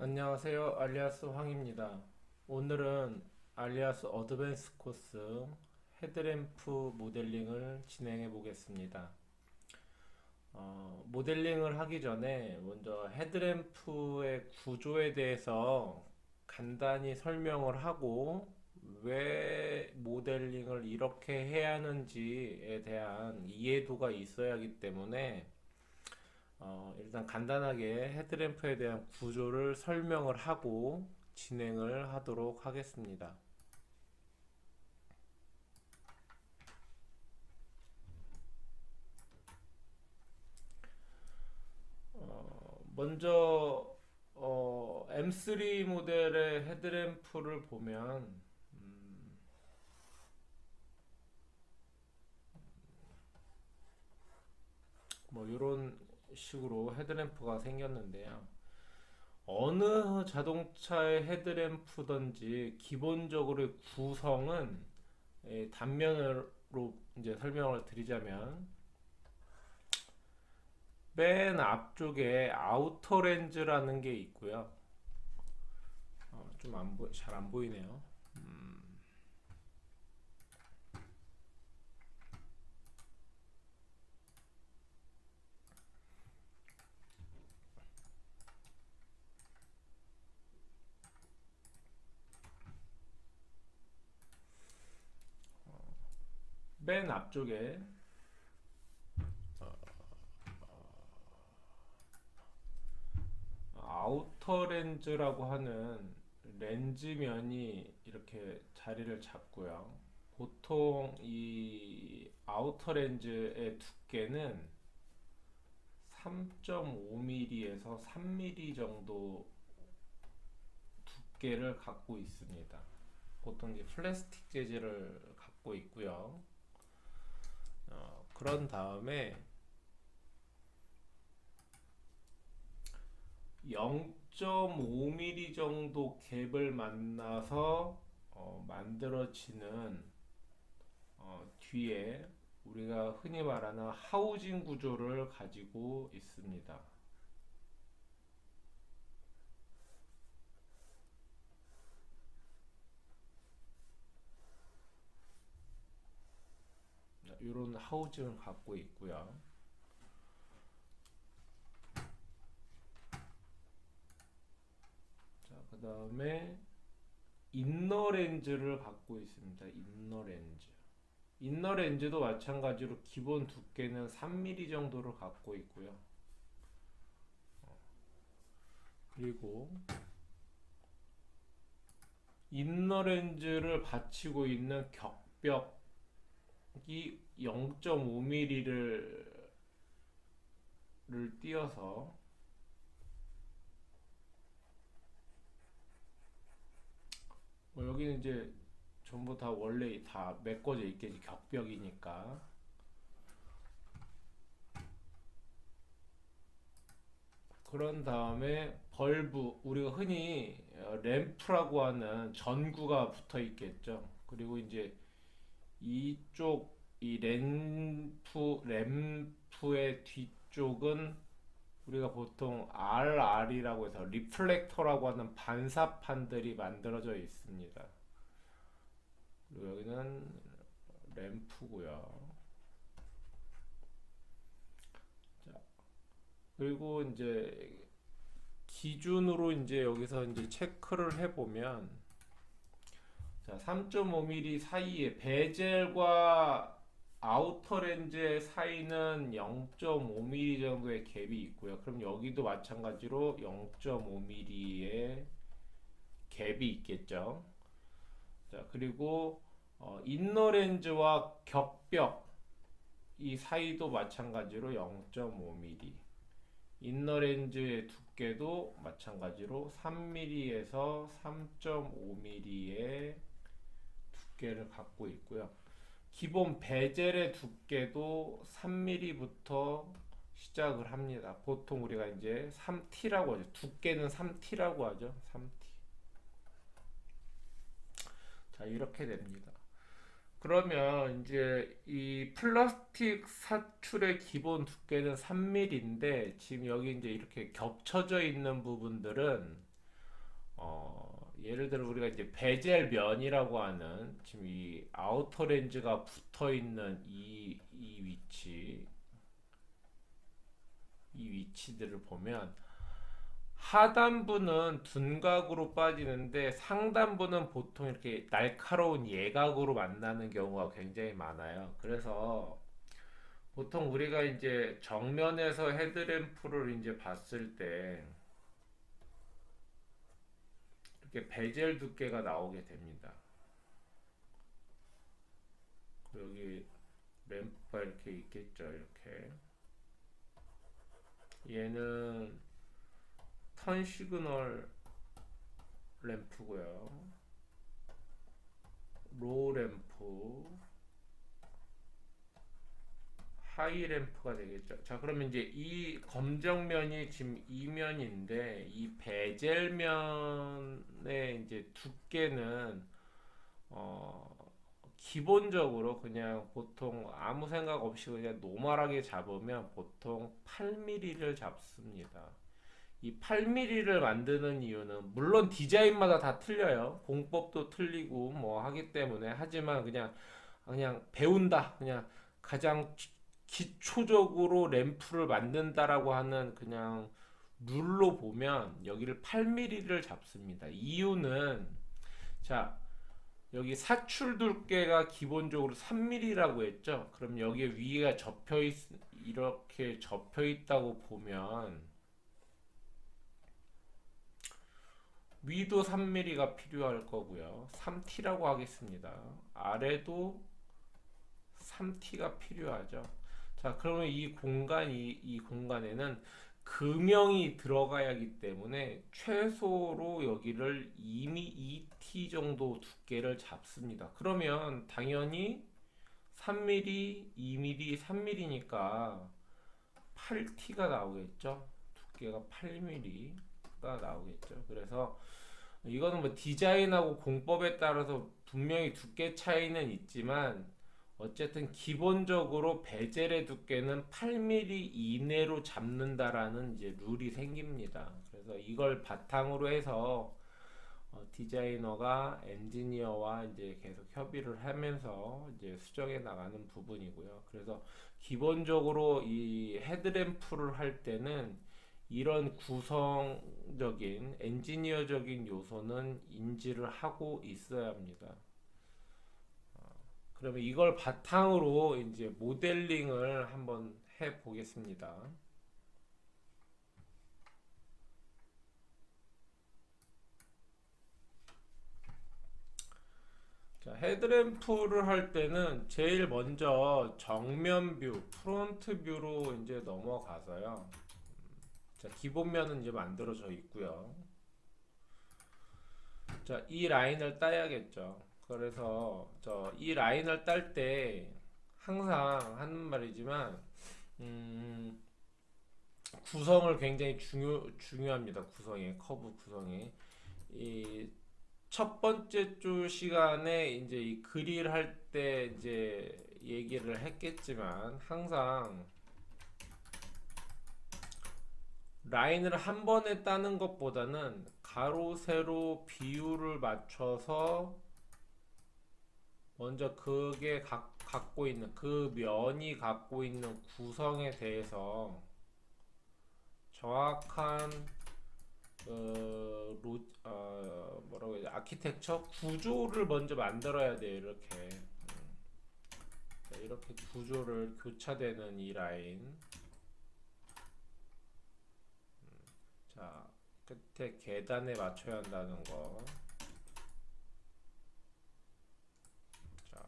안녕하세요. 알리아스 황입니다. 오늘은 알리아스 어드밴스 코스 헤드램프 모델링을 진행해 보겠습니다. 모델링을 하기 전에 먼저 헤드램프의 구조에 대해서 간단히 설명을 하고 왜 모델링을 이렇게 해야 하는지에 대한 이해도가 있어야 하기 때문에 일단 간단하게 헤드램프에 대한 구조를 설명을 하고 진행을 하도록 하겠습니다. 먼저 M3 모델의 헤드램프를 보면 뭐 이런 식으로 헤드램프가 생겼는데요. 어느 자동차의 헤드램프든지 기본적으로 구성은 단면으로 이제 설명을 드리자면 맨 앞쪽에 아우터 렌즈라는 게 있고요. 좀 잘 안 보이네요. 맨 앞쪽에 아우터 렌즈라고 하는 렌즈면이 이렇게 자리를 잡고요. 보통 이 아우터 렌즈의 두께는 3.5mm에서 3mm 정도 두께를 갖고 있습니다. 보통 이제 플라스틱 재질을 갖고 있고요. 그런 다음에 0.5mm 정도 갭을 만나서 만들어지는 뒤에 우리가 흔히 말하는 하우징 구조를 가지고 있습니다. 이런 하우징을 갖고 있고요. 자, 그 다음에 인너 렌즈를 갖고 있습니다. 인너 렌즈. 인너 렌즈도 마찬가지로 기본 두께는 3mm 정도를 갖고 있고요. 그리고 인너 렌즈를 받치고 있는 격벽이 0.5mm를 띄어서 뭐 여기는 이제 전부 다 원래 다 메꿔져 있겠지, 격벽이니까. 그런 다음에 벌브, 우리가 흔히 램프라고 하는 전구가 붙어 있겠죠. 그리고 이제 이쪽 이 램프의 뒤쪽은 우리가 보통 RR이라고 해서 리플렉터라고 하는 반사판들이 만들어져 있습니다. 그리고 여기는 램프고요. 자, 그리고 이제 기준으로 이제 여기서 이제 체크를 해보면, 자, 3.5mm 사이에 베젤과 아우터 렌즈의 사이는 0.5mm 정도의 갭이 있고요. 그럼 여기도 마찬가지로 0.5mm의 갭이 있겠죠. 자, 그리고 인너 렌즈와 격벽 이 사이도 마찬가지로 0.5mm. 인너 렌즈의 두께도 마찬가지로 3mm에서 3.5mm의 두께를 갖고 있고요. 기본 베젤의 두께도 3mm부터 시작을 합니다. 보통 우리가 이제 3T라고 하죠. 두께는 3T라고 하죠. 3T. 자, 이렇게 됩니다. 그러면 이제 이 플라스틱 사출의 기본 두께는 3mm인데 지금 여기 이제 이렇게 겹쳐져 있는 부분들은 예를 들어 우리가 이제 베젤 면이라고 하는 지금 이 아우터 렌즈가 붙어 있는 이 위치들을 보면 하단부는 둔각으로 빠지는데 상단부는 보통 이렇게 날카로운 예각으로 만나는 경우가 굉장히 많아요. 그래서 보통 우리가 이제 정면에서 헤드램프를 이제 봤을 때 이렇게 베젤 두께가 나오게 됩니다. 여기 램프가 이렇게 있겠죠. 이렇게 얘는 턴 시그널 램프고요. 로우 램프, 하이 램프가 되겠죠. 자, 그러면 이제 이 검정면이 지금 이면인데 이 베젤면의 이제 두께는 어 기본적으로 그냥 보통 아무 생각 없이 그냥 노멀하게 잡으면 보통 8mm를 잡습니다. 이 8mm를 만드는 이유는 물론 디자인마다 다 틀려요. 공법도 틀리고 뭐 하기 때문에 하지만 그냥 배운다. 그냥 가장 기초적으로 램프를 만든다라고 하는 그냥 룰로 보면 여기를 8mm를 잡습니다. 이유는 자, 여기 사출 두께가 기본적으로 3mm라고 했죠. 그럼 여기에 위가 이렇게 접혀 있다고 보면 위도 3mm가 필요할 거고요. 3T라고 하겠습니다. 아래도 3T가 필요하죠. 자, 그러면 이 공간에는 금형이 들어가야 하기 때문에 최소로 여기를 2T 정도 두께를 잡습니다. 그러면 당연히 3mm, 2mm, 3mm니까 8T가 나오겠죠. 두께가 8mm가 나오겠죠. 그래서 이거는 뭐 디자인하고 공법에 따라서 분명히 두께 차이는 있지만 어쨌든 기본적으로 베젤의 두께는 8mm 이내로 잡는다라는 이제 룰이 생깁니다. 그래서 이걸 바탕으로 해서 디자이너가 엔지니어와 이제 계속 협의를 하면서 이제 수정해 나가는 부분이고요. 그래서 기본적으로 이 헤드램프를 할 때는 이런 구성적인 엔지니어적인 요소는 인지를 하고 있어야 합니다. 그러면 이걸 바탕으로 이제 모델링을 한번 해 보겠습니다. 자, 헤드램프를 할 때는 제일 먼저 정면 뷰, 프론트 뷰로 이제 넘어가서요. 자, 기본면은 이제 만들어져 있고요. 자, 이 라인을 따야겠죠. 그래서 이 라인을 딸 때 항상 하는 말이지만 구성을 굉장히 중요합니다. 구성이 커브 구성이 이 첫 번째 주 시간에 이제 이 그릴 할 때 이제 얘기를 했겠지만 항상 라인을 한 번에 따는 것보다는 가로 세로 비율을 맞춰서 먼저 갖고 있는 그 면이 갖고 있는 구성에 대해서 정확한 뭐라고 해야 돼? 아키텍처 구조를 먼저 만들어야 돼요. 이렇게 구조를 교차되는 이 라인. 자, 끝에 계단에 맞춰야 한다는 거. 자,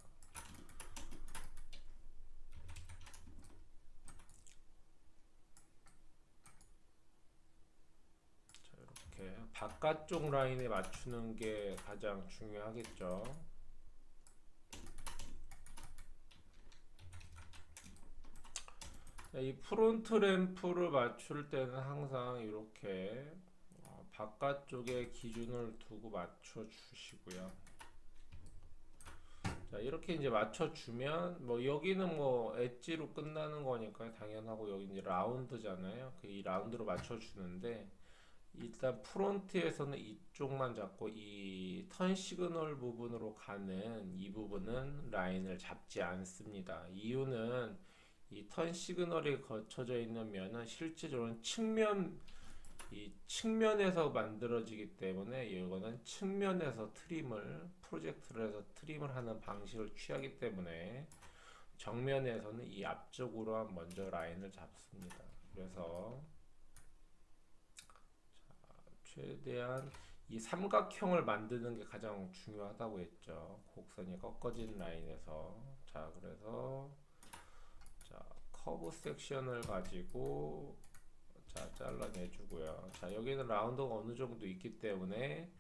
이렇게 바깥쪽 라인에 맞추는 게 가장 중요하겠죠. 이 프론트 램프를 맞출 때는 항상 이렇게 바깥쪽에 기준을 두고 맞춰 주시고요. 자, 이렇게 이제 맞춰 주면 뭐 여기는 뭐 엣지로 끝나는 거니까 당연하고 여기 이제 라운드잖아요. 이 라운드로 맞춰 주는데 일단 프론트에서는 이쪽만 잡고 이 턴 시그널 부분으로 가는 이 부분은 라인을 잡지 않습니다. 이유는 이 턴 시그널이 거쳐져 있는 면은 실제적으로는 이 측면에서 만들어지기 때문에 이거는 측면에서 프로젝트를 해서 트림을 하는 방식을 취하기 때문에 정면에서는 이 앞쪽으로 먼저 라인을 잡습니다. 그래서 최대한 이 삼각형을 만드는 게 가장 중요하다고 했죠. 곡선이 꺾어진 라인에서. 자, 그래서 자, 커브 섹션을 가지고 자, 잘라내주고요. 자, 여기는 라운드가 어느 정도 있기 때문에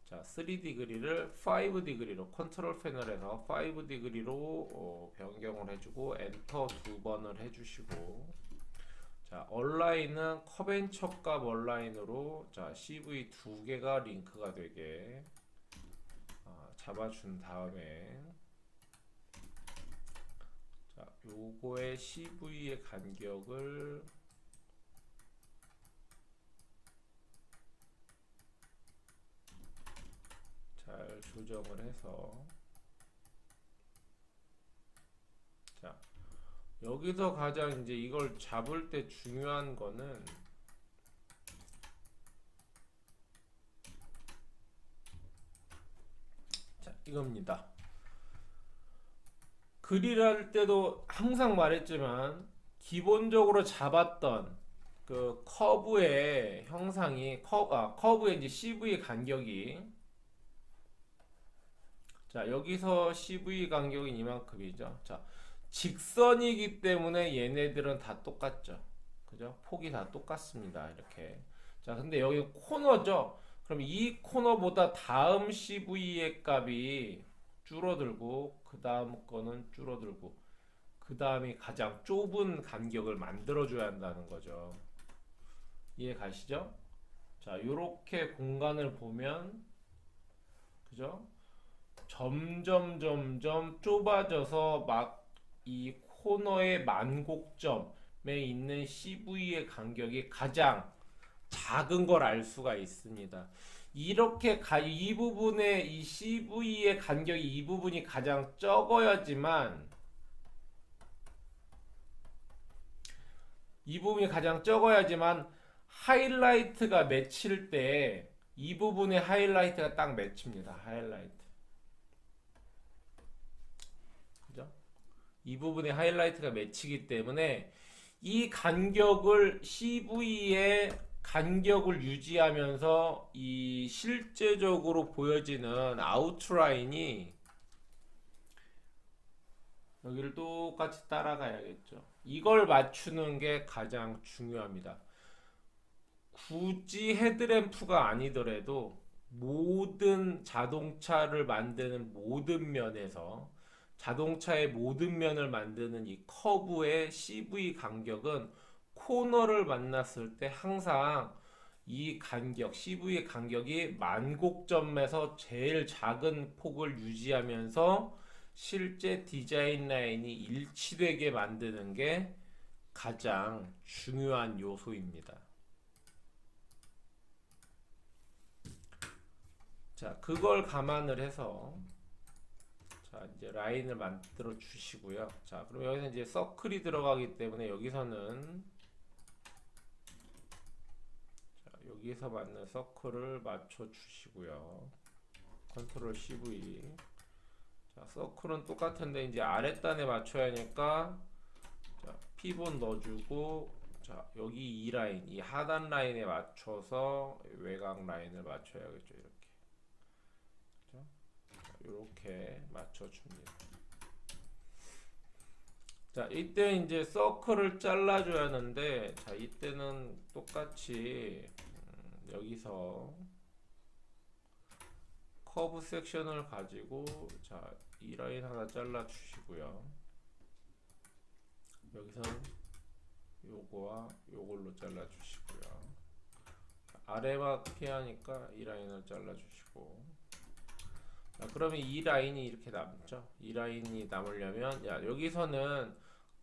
자, 3디그리를 5디그리로 컨트롤 패널에서 5디그리로 변경을 해주고 엔터 2번을 해주시고 자, 얼라인은 커벤처 값 얼라인으로 자, CV 2개가 링크가 되게 잡아준 다음에 자, 요거의 CV의 간격을 잘 조정을 해서 자, 여기서 가장 이제 이걸 잡을 때 중요한 거는 자, 이겁니다. 그릴할 때도 항상 말했지만 기본적으로 잡았던 그 커브의 형상이 커브의 이제 CV 간격이 자, 여기서 CV 간격이 이만큼이죠. 자, 직선이기 때문에 얘네들은 다 똑같죠. 그죠? 폭이 다 똑같습니다. 이렇게. 자, 근데 여기 코너죠. 그럼 이 코너보다 다음 CV의 값이 줄어들고 그 다음 거는 줄어들고 그 다음이 가장 좁은 간격을 만들어줘야 한다는 거죠. 이해 가시죠? 자, 요렇게 공간을 보면 그죠? 점점 좁아져서 막 이 코너의 만곡점에 있는 CV의 간격이 가장 작은 걸 알 수가 있습니다. 이렇게 이 부분의 이 CV의 간격이 이 부분이 가장 적어야지만 하이라이트가 맺힐 때 이 부분의 하이라이트가 딱 맺힙니다. 하이라이트. 그죠? 이 부분의 하이라이트가 맺히기 때문에 이 간격을 CV의 간격을 유지하면서 이 실제적으로 보여지는 아웃라인이 여기를 똑같이 따라가야겠죠. 이걸 맞추는 게 가장 중요합니다. 굳이 헤드램프가 아니더라도 모든 자동차를 만드는 모든 면에서 자동차의 모든 면을 만드는 이 커브의 CV 간격은 코너를 만났을 때 항상 이 간격, CV의 간격이 만곡점에서 제일 작은 폭을 유지하면서 실제 디자인 라인이 일치되게 만드는 게 가장 중요한 요소입니다. 자, 그걸 감안을 해서 자, 이제 라인을 만들어 주시고요. 자, 그럼 여기서 이제 서클이 들어가기 때문에 여기서는 자, 여기서 맞는 서클을 맞춰 주시고요. 컨트롤 CV. 자, 서클은 똑같은데 이제 아랫단에 맞춰야 하니까 자, 피봇 넣어주고 자, 여기 이 라인, 이 하단 라인에 맞춰서 외곽 라인을 맞춰야겠죠. 이렇게. 이렇게 맞춰줍니다. 자, 이때 이제 서클을 잘라줘야 하는데, 자, 이때는 똑같이 여기서 커브 섹션을 가지고 자, 이 라인 하나 잘라주시고요. 여기서는 요거와 요걸로 잘라주시고요. 아래막 피하니까 이 라인을 잘라주시고. 자, 그러면 이 라인이 이렇게 남죠. 이 라인이 남으려면 야, 여기서는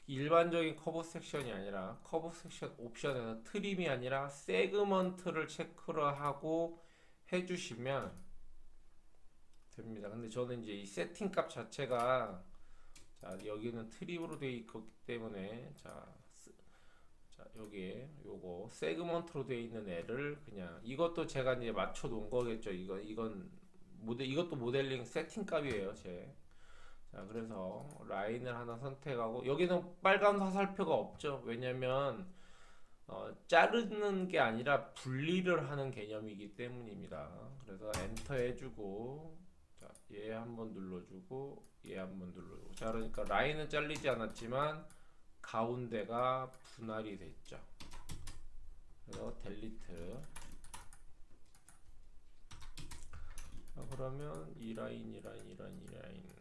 일반적인 커브 섹션이 아니라 커브 섹션 옵션에서 트림이 아니라 세그먼트를 체크를 하고 해주시면 됩니다. 근데 저는 이제 이 세팅 값 자체가 자 여기는 트림으로 되어 있기 때문에 자 여기에 요거 세그먼트로 되어 있는 애를 그냥 이것도 제가 이제 맞춰 놓은 거겠죠. 이건 이것도 모델링 세팅 값이에요. 자 그래서 라인을 하나 선택하고 여기는 빨간 화살표가 없죠. 왜냐면 자르는 게 아니라 분리를 하는 개념이기 때문입니다. 그래서 엔터 해주고 자, 얘 한번 눌러주고 얘 한번 눌러주고 자 그러니까 라인은 잘리지 않았지만 가운데가 분할이 됐죠. 그래서 델리트. 자, 그러면 이 라인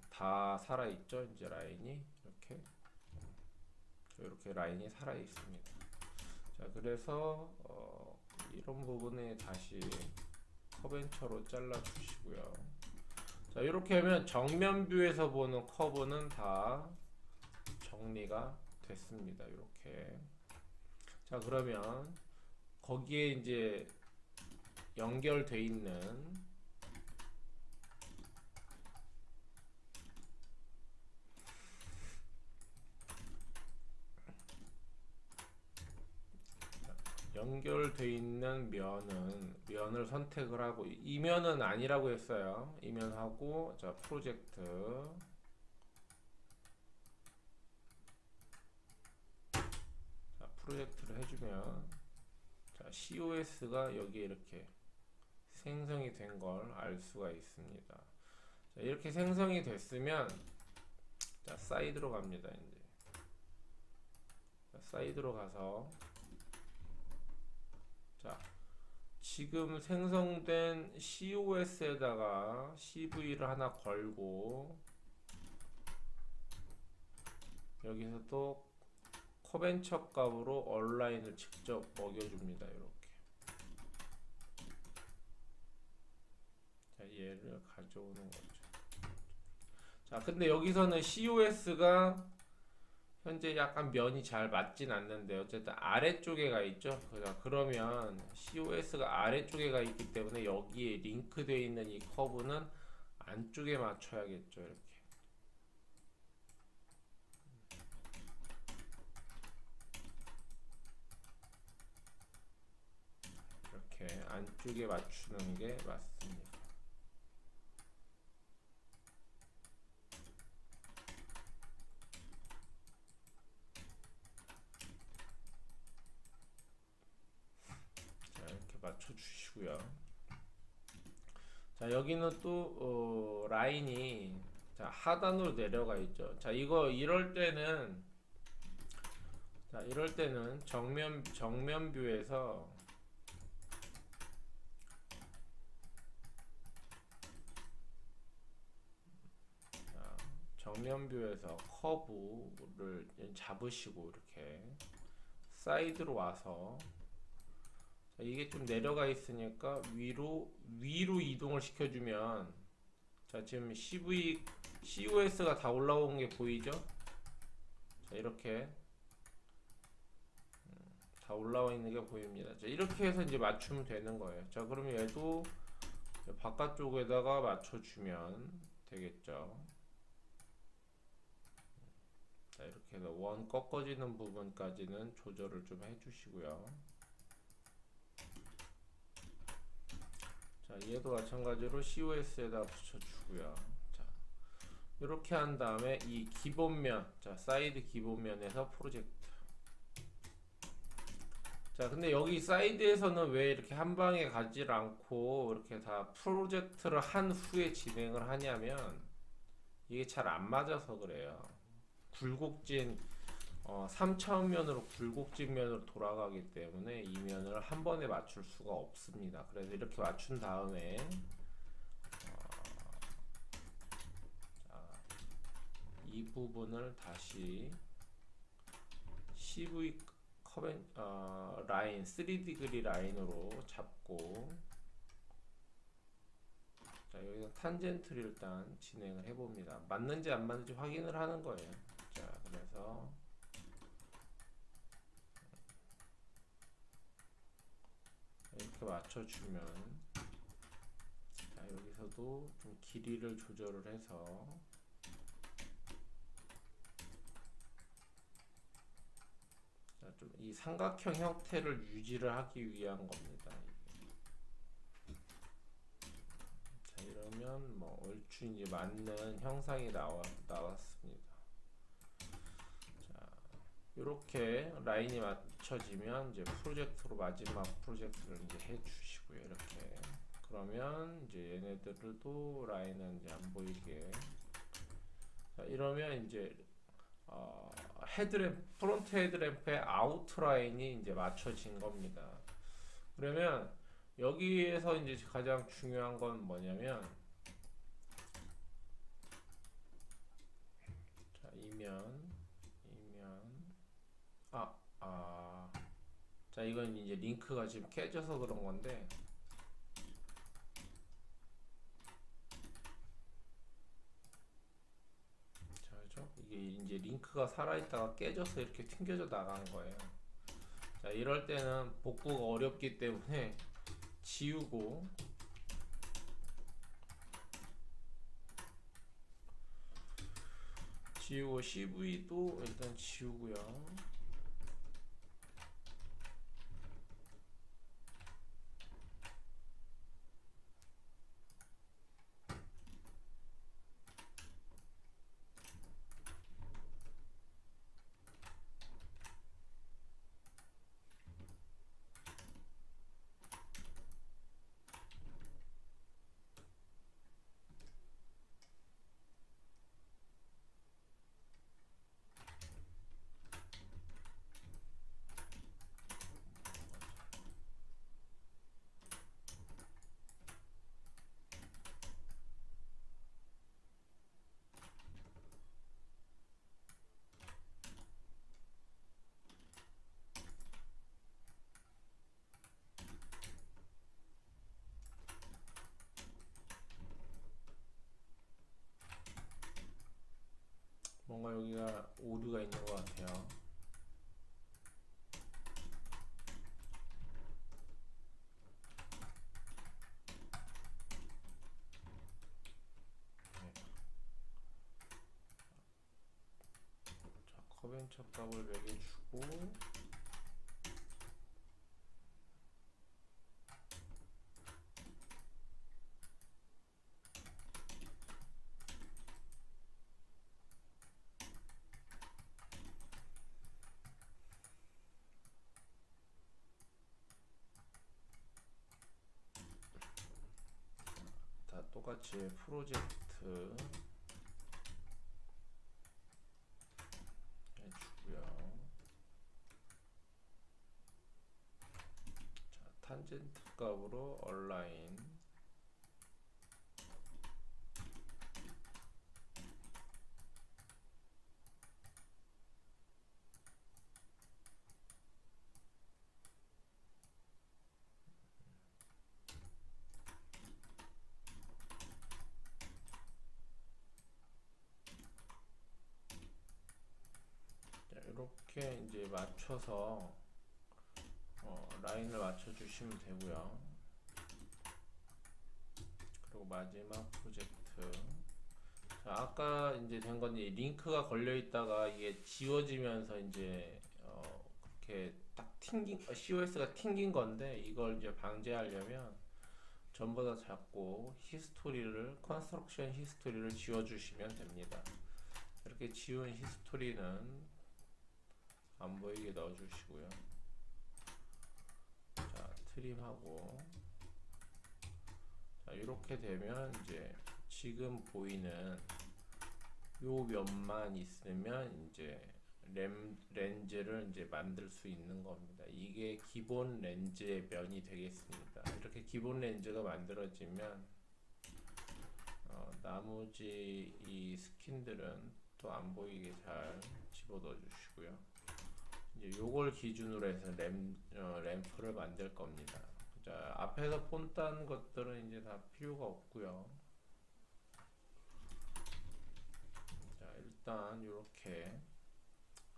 다 살아있죠. 이제 라인이 이렇게 라인이 살아있습니다. 자 그래서 이런 부분에 다시 커벤처로 잘라 주시고요. 자 이렇게 하면 정면 뷰에서 보는 커브는 다 정리가 됐습니다. 이렇게. 자 그러면 거기에 이제 연결돼 있는 면을 선택을 하고 이 면은 아니라고 했어요. 이 면하고 자 프로젝트 자 프로젝트를 해주면 자 COS가 여기에 이렇게 생성이 된 걸 알 수가 있습니다. 자, 이렇게 생성이 됐으면 자 사이드로 갑니다. 이제 자, 사이드로 가서 자 지금 생성된 COS에다가 CV를 하나 걸고 여기서 또 커벤처 값으로 얼라인을 직접 먹여줍니다. 이렇게 자 얘를 가져오는 거죠. 자 근데 여기서는 COS가 현재 약간 면이 잘 맞진 않는데 어쨌든 아래쪽에 가 있죠. 그러면 COS가 아래쪽에 가 있기 때문에 여기에 링크되어 있는 이 커브는 안쪽에 맞춰야겠죠. 이렇게 안쪽에 맞추는 게 맞습니다. 맞춰주시고요. 자 여기는 또 라인이 자 하단으로 내려가 있죠. 자 이럴 때는 정면 뷰에서 커브를 잡으시고 이렇게 사이드로 와서 자, 이게 좀 내려가 있으니까 위로 이동을 시켜주면 자 지금 COS가 다 올라온 게 보이죠? 자 이렇게 다 올라와 있는 게 보입니다. 자 이렇게 해서 이제 맞추면 되는 거예요. 자 그러면 얘도 바깥쪽에다가 맞춰주면 되겠죠. 자 이렇게 해서 원 꺾어지는 부분까지는 조절을 좀 해주시고요. 자 얘도 마찬가지로 COS에다 붙여주고요. 자 이렇게 한 다음에 이 기본면 자 사이드 기본면에서 프로젝트 자 근데 여기 사이드에서는 왜 이렇게 한 방에 가지 않고 이렇게 다 프로젝트를 한 후에 진행을 하냐면 이게 잘 안 맞아서 그래요. 굴곡진 3차원면으로 굴곡진 면으로 돌아가기 때문에 이 면을 한 번에 맞출 수가 없습니다. 그래서 이렇게 맞춘 다음에 이 부분을 다시 CV 라인 3디그리 라인으로 잡고 자 여기서 탄젠트를 일단 진행을 해봅니다. 맞는지 안 맞는지 확인을 하는 거예요. 자 그래서 이렇게 맞춰주면, 자, 여기서도 좀 길이를 조절을 해서, 좀 이 삼각형 형태를 유지를 하기 위한 겁니다. 자, 이러면 뭐 얼추 이제 맞는 형상이 나왔습니다. 자, 이렇게 라인이 맞춰지면 이제 프로젝트로 마지막 프로젝트를 이제 해주시고요. 이렇게. 그러면 이제 얘네들도 라인은 이제 안 보이게. 자, 이러면 이제 프론트 헤드램프의 아웃라인이 이제 맞춰진 겁니다. 그러면 여기에서 이제 가장 중요한 건 뭐냐면, 자, 자, 이건 이제 링크가 지금 깨져서 그런 건데, 자, 그죠? 이게 이제 링크가 살아있다가 깨져서 이렇게 튕겨져 나간 거예요. 자, 이럴 때는 복구가 어렵기 때문에 지우고, CV도 일단 지우고요. 뭔가 여기가 오류가 있는 것 같아요. 자, 커벤처 값을 매겨주고, 다 똑같이 프로젝트 해주고요. 자, 탄젠트 값으로 얼라인. 자, 이렇게 이제 맞춰서 라인을 맞춰 주시면 되고요. 그리고 마지막 프로젝트. 자, 아까 이제 된 건 링크가 걸려 있다가 이게 지워지면서 이제 그렇게 딱 COS가 튕긴 건데, 이걸 이제 방지하려면 전부 다 잡고 컨스트럭션 히스토리를 지워주시면 됩니다. 이렇게 지운 히스토리는 안 보이게 넣어주시고요. 자, 트림하고, 자, 이렇게 되면 이제 지금 보이는 요 면만 있으면 이제 렌즈를 이제 만들 수 있는 겁니다. 이게 기본 렌즈의 면이 되겠습니다. 이렇게 기본 렌즈가 만들어지면 나머지 이 스킨들은 또 안 보이게 잘 집어넣어 주시고요. 이제 요걸 기준으로 해서 램프를 만들 겁니다. 자, 앞에서 폰딴 것들은 이제 다 필요가 없고요. 자, 일단 이렇게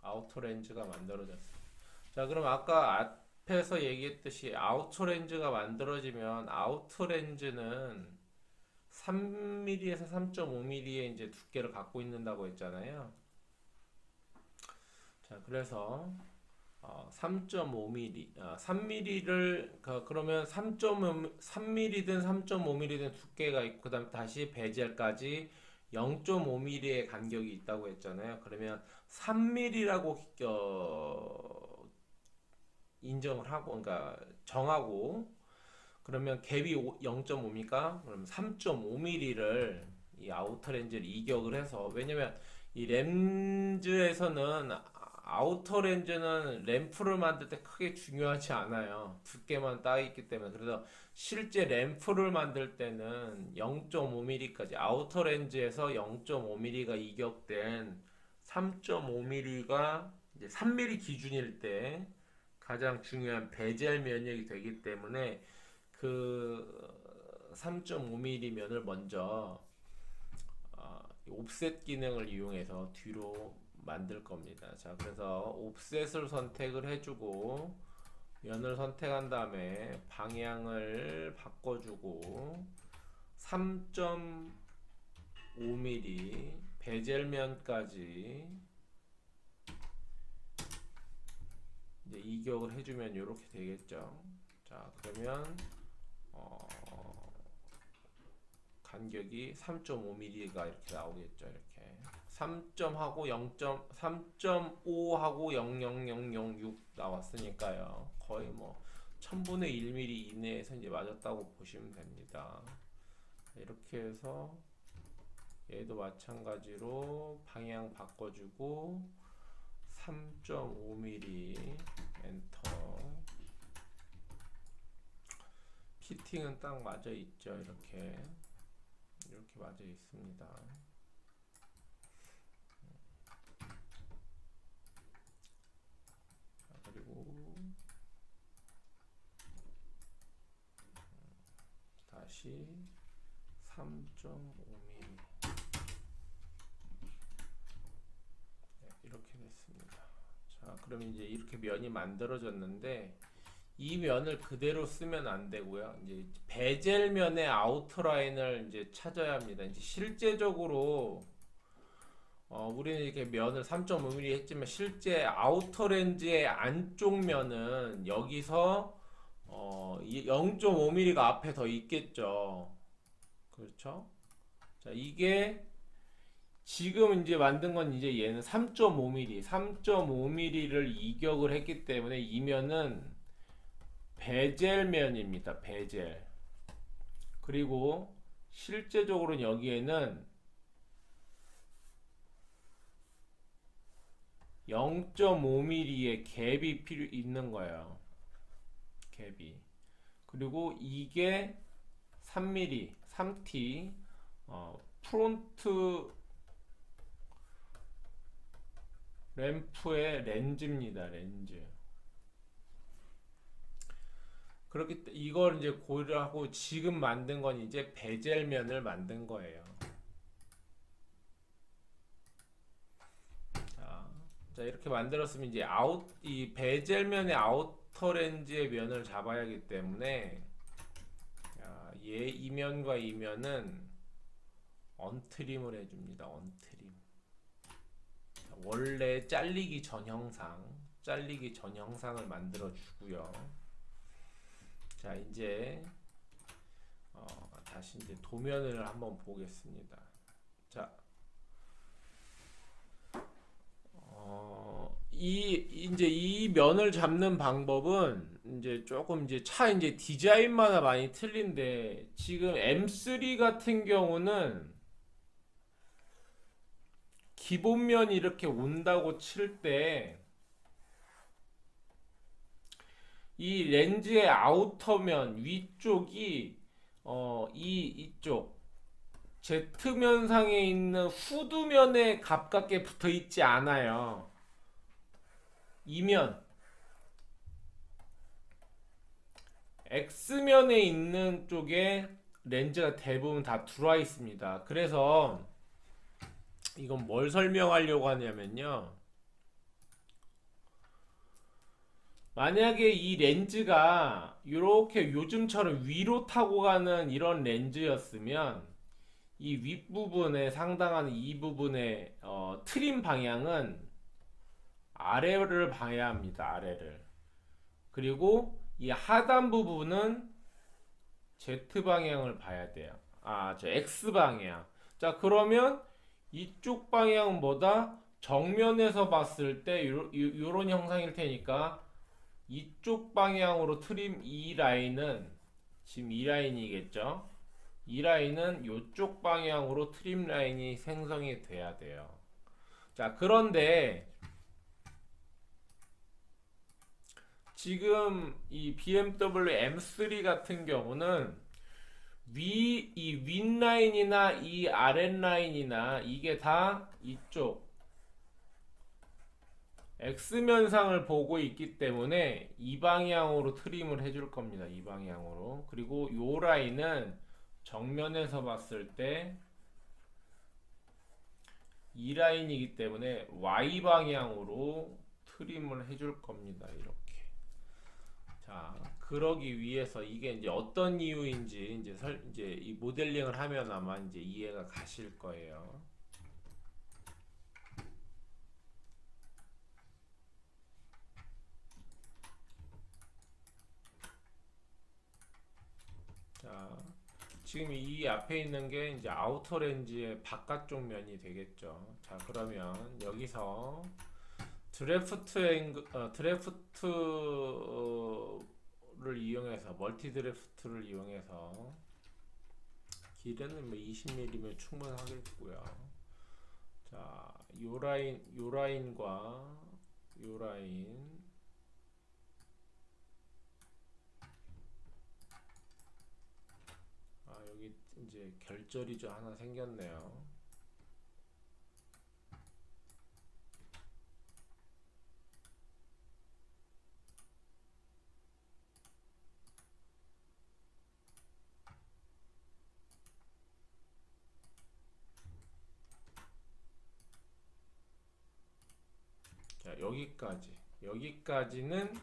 아우터 렌즈가 만들어졌습니다. 자, 그럼 아까 앞에서 얘기했듯이 아우터 렌즈가 만들어지면 아우터 렌즈는 3mm에서 3.5mm의 이제 두께를 갖고 있는다고 했잖아요. 자, 그래서 3.5mm, 3mm를 그러면 3mm든 3.5mm든 두께가 있고 그다음 다시 베젤까지 0.5mm의 간격이 있다고 했잖아요. 그러면 3mm라고 인정을 하고, 그러니까 정하고, 그러면 갭이 0.5입니까? 그럼 3.5mm를 이 아우터 렌즈를 이격을 해서, 왜냐면 이 렌즈에서는 아우터 렌즈는 램프를 만들 때 크게 중요하지 않아요. 두께만 따 있기 때문에. 그래서 실제 램프를 만들 때는 0.5mm까지 아우터 렌즈에서 0.5mm가 이격된 3.5mm가 이제 3mm 기준일 때 가장 중요한 베젤 면역이 되기 때문에 그 3.5mm 면을 먼저 옵셋 기능을 이용해서 뒤로 만들 겁니다. 자, 그래서 옵셋을 선택을 해주고 면을 선택한 다음에 방향을 바꿔주고 3.5mm 베젤면까지 이제 이격을 해주면 이렇게 되겠죠. 자, 그러면 간격이 3.5mm가 이렇게 나오겠죠. 이렇게 3.하고 3.5하고 0.0006 나왔으니까요. 거의 뭐 1000분의 1mm 이내에서 이제 맞았다고 보시면 됩니다. 이렇게 해서 얘도 마찬가지로 방향 바꿔주고 3.5mm 엔터. 피팅은 딱 맞아 있죠. 이렇게 맞아 있습니다. 그리고 다시 3.5mm 이렇게 됐습니다. 자, 그럼 이제 이렇게 면이 만들어졌는데 이 면을 그대로 쓰면 안 되고요. 이제 베젤 면의 아우터라인을 이제 찾아야 합니다. 이제 실제적으로 우리는 이렇게 면을 3.5mm 했지만 실제 아우터 렌즈의 안쪽 면은 여기서 0.5mm가 앞에 더 있겠죠. 그렇죠? 자, 이게 지금 이제 만든 건 이제 얘는 3.5mm, 3.5mm를 이격을 했기 때문에 이 면은 베젤면입니다. 베젤. 그리고 실제적으로 여기에는 0.5mm의 갭이 필요 있는 거예요. 갭이. 그리고 이게 3mm, 3T 프론트 램프의 렌즈입니다. 렌즈. 그렇기 때문에 이걸 이제 고려하고 지금 만든 건 이제 베젤면을 만든 거예요. 자, 이렇게 만들었으면 이제 이 베젤면의 아우터 렌즈의 면을 잡아야 하기 때문에 이 면과 이 면은 언트림을 해줍니다. 언트림. 원래 잘리기 전 형상을 만들어 주고요. 자, 이제 다시 이제 도면을 한번 보겠습니다. 자, 이제 이 면을 잡는 방법은 이제 조금 이제 이제 디자인마다 많이 틀린데 지금 M3 같은 경우는 기본면이 이렇게 온다고 칠 때 이 렌즈의 아우터면 위쪽이 이쪽 Z면상에 있는 후드면에 가깝게 붙어 있지 않아요. 이면 X면에 있는 쪽에 렌즈가 대부분 다 들어와 있습니다. 그래서 이건 뭘 설명하려고 하냐면요. 만약에 이 렌즈가 이렇게 요즘처럼 위로 타고 가는 이런 렌즈였으면 이 윗부분에 상당한 이 부분의 트림 방향은 아래를 봐야 합니다. 아래를. 그리고 이 하단 부분은 Z 방향을 봐야 돼요. 저 X 방향. 자, 그러면 이쪽 방향보다 정면에서 봤을 때 요런 형상일 테니까 이쪽 방향으로 트림 이 라인은 지금 이 라인이겠죠? 이 라인은 이쪽 방향으로 트림 라인이 생성이 돼야 돼요. 자, 그런데 지금 이 BMW M3 같은 경우는 이 윗라인이나 이 아랫라인이나 이게 다 이쪽 X면상을 보고 있기 때문에 이 방향으로 트림을 해줄 겁니다. 이 방향으로. 그리고 요 라인은 정면에서 봤을 때 이 라인이기 때문에 Y 방향으로 트림을 해줄 겁니다. 이렇게. 자, 그러기 위해서 이게 이제 어떤 이유인지 이제 이 모델링을 하면 아마 이제 이해가 가실 거예요. 자, 지금 이 앞에 있는 게 이제 아우터 렌즈의 바깥쪽 면이 되겠죠. 자, 그러면 여기서 드래프트를 이용해서 멀티 드래프트를 이용해서 길이는 뭐 20mm면 충분하겠고요. 자, 요 라인과 요 라인 여기 이제 결절이 좀 하나 생겼네요. 자, 여기까지는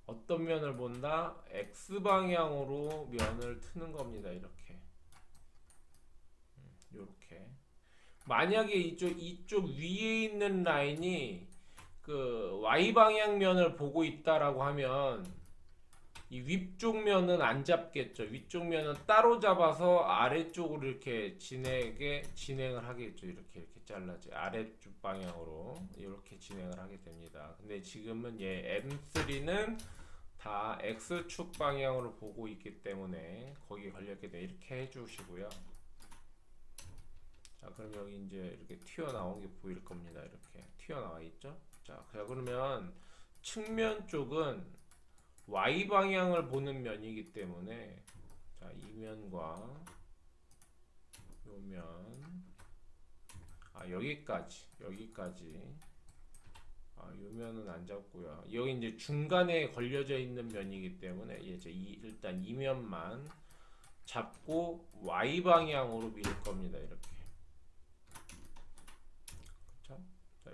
어떤 면을 본다? X방향으로 면을 트는 겁니다. 이렇게. 만약에 이쪽 위에 있는 라인이 그 Y방향 면을 보고 있다라고 하면 이 위쪽 면은 안 잡겠죠. 위쪽 면은 따로 잡아서 아래쪽으로 이렇게 진행을 하겠죠. 이렇게 잘라지 아래쪽 방향으로 이렇게 진행을 하게 됩니다. 근데 지금은 M3는 다 X축 방향으로 보고 있기 때문에 거기에 걸렸게 돼 이렇게 해주시고요. 자, 그럼 여기 이제 이렇게 튀어나온 게 보일 겁니다. 이렇게 튀어나와 있죠. 자, 그러면 측면 쪽은 Y 방향을 보는 면이기 때문에 자, 이 면과 요 면, 여기까지 요 면은 안 잡고요. 여기 이제 중간에 걸려져 있는 면이기 때문에 일단 이 면만 잡고 Y 방향으로 밀 겁니다. 이렇게. 그렇죠? 자,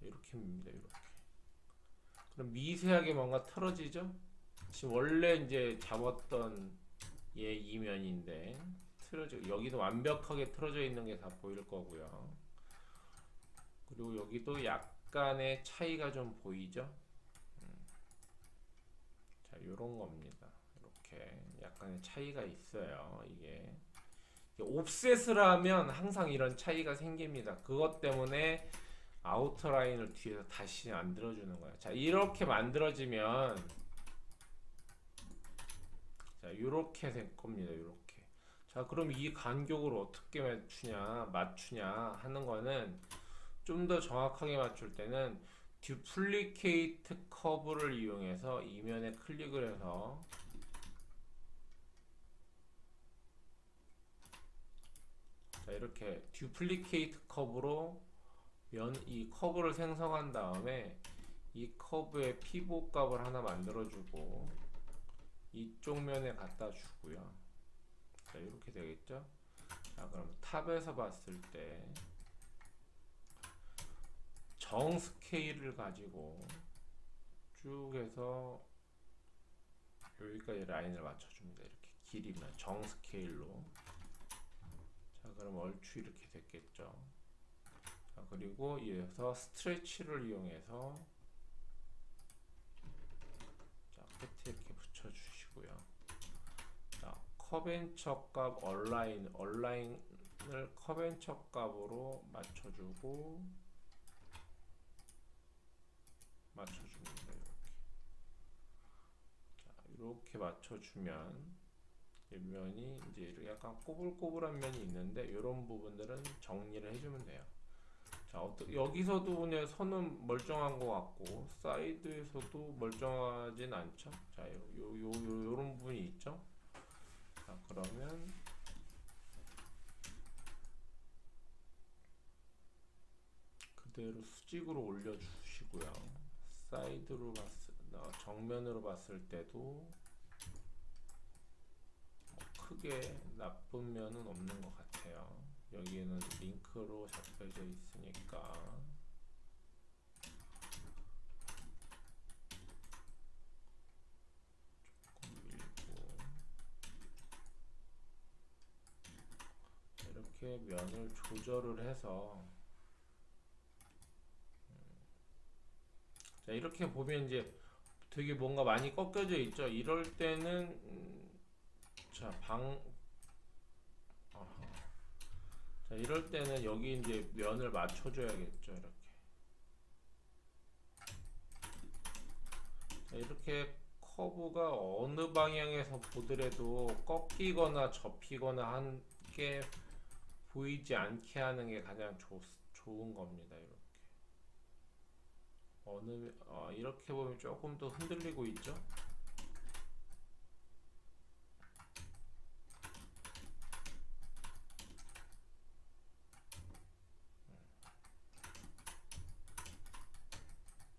이렇게 밉니다. 이렇게. 그럼 미세하게 뭔가 틀어지죠? 지금 원래 이제 잡았던 이면인데 여기도 완벽하게 틀어져 있는 게 다 보일 거고요. 그리고 여기도 약간의 차이가 좀 보이죠? 자, 요런 겁니다. 이렇게 약간의 차이가 있어요. 이게 옵셋을 하면 항상 이런 차이가 생깁니다. 그것 때문에 아우터라인을 뒤에서 다시 만들어주는 거예요. 자, 이렇게 만들어지면 자, 요렇게 될 겁니다. 요렇게. 자, 그럼 이 간격을 어떻게 맞추냐 하는 거는 좀 더 정확하게 맞출 때는 듀플리케이트 커브를 이용해서 이면에 클릭을 해서 자, 이렇게 듀플리케이트 커브로 이 커브를 생성한 다음에 이 커브의 피봇 값을 하나 만들어주고 이쪽 면에 갖다 주고요. 자, 이렇게 되겠죠? 자, 그럼 탑에서 봤을 때 정 스케일을 가지고 쭉 해서 여기까지 라인을 맞춰줍니다. 이렇게 길이면 정 스케일로. 자, 그럼 얼추 이렇게 됐겠죠. 자, 그리고 이어서 스트레치를 이용해서 자, 끝에 이렇게 붙여주시고요. 자, 컵앤처 값 얼라인을 컵앤처 값으로 맞춰줍니다. 이렇게 맞춰주면 면이 이제 이렇게 약간 꼬불꼬불한 면이 있는데 이런 부분들은 정리를 해주면 돼요. 자, 여기서도 그냥 선은 멀쩡한 것 같고 사이드에서도 멀쩡하진 않죠. 자, 요런 부분이 있죠. 자, 그러면 그대로 수직으로 올려주시고요. 사이드로 정면으로 봤을 때도 뭐 크게 나쁜 면은 없는 것 같아요. 여기는 링크로 잡혀져 있으니까 조금 밀고 이렇게 면을 조절을 해서 자, 이렇게 보면 이제 되게 뭔가 많이 꺾여져 있죠. 이럴 때는 자, 자, 이럴 때는 여기 이제 면을 맞춰줘야겠죠. 이렇게. 자, 이렇게 커브가 어느 방향에서 보더라도 꺾이거나 접히거나 한 게 보이지 않게 하는 게 가장 좋은 겁니다. 이렇게. 이렇게 보면 조금 더 흔들리고 있죠.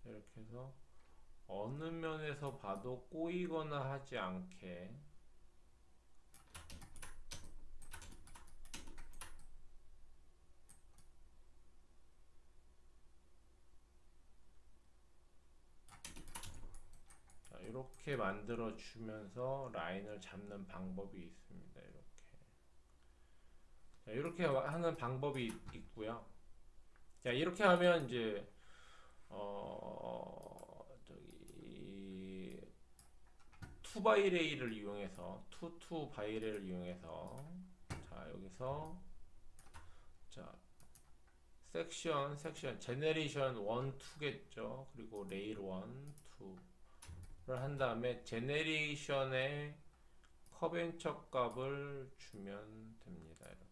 이렇게 해서 어느 면에서 봐도 꼬이거나 하지 않게 자, 이렇게 만들어 주면서 라인을 잡는 방법이 있습니다. 이렇게. 자, 이렇게 하는 방법이 있고요. 자, 이렇게 하면 이제 저기 투바이레이를 이용해서 투바이레이를 이용해서 자, 여기서 자, 섹션 제너레이션 1, 2겠죠. 그리고 레일 1, 2를 한 다음에 제너레이션의 컵앤처 값을 주면 됩니다. 이렇게.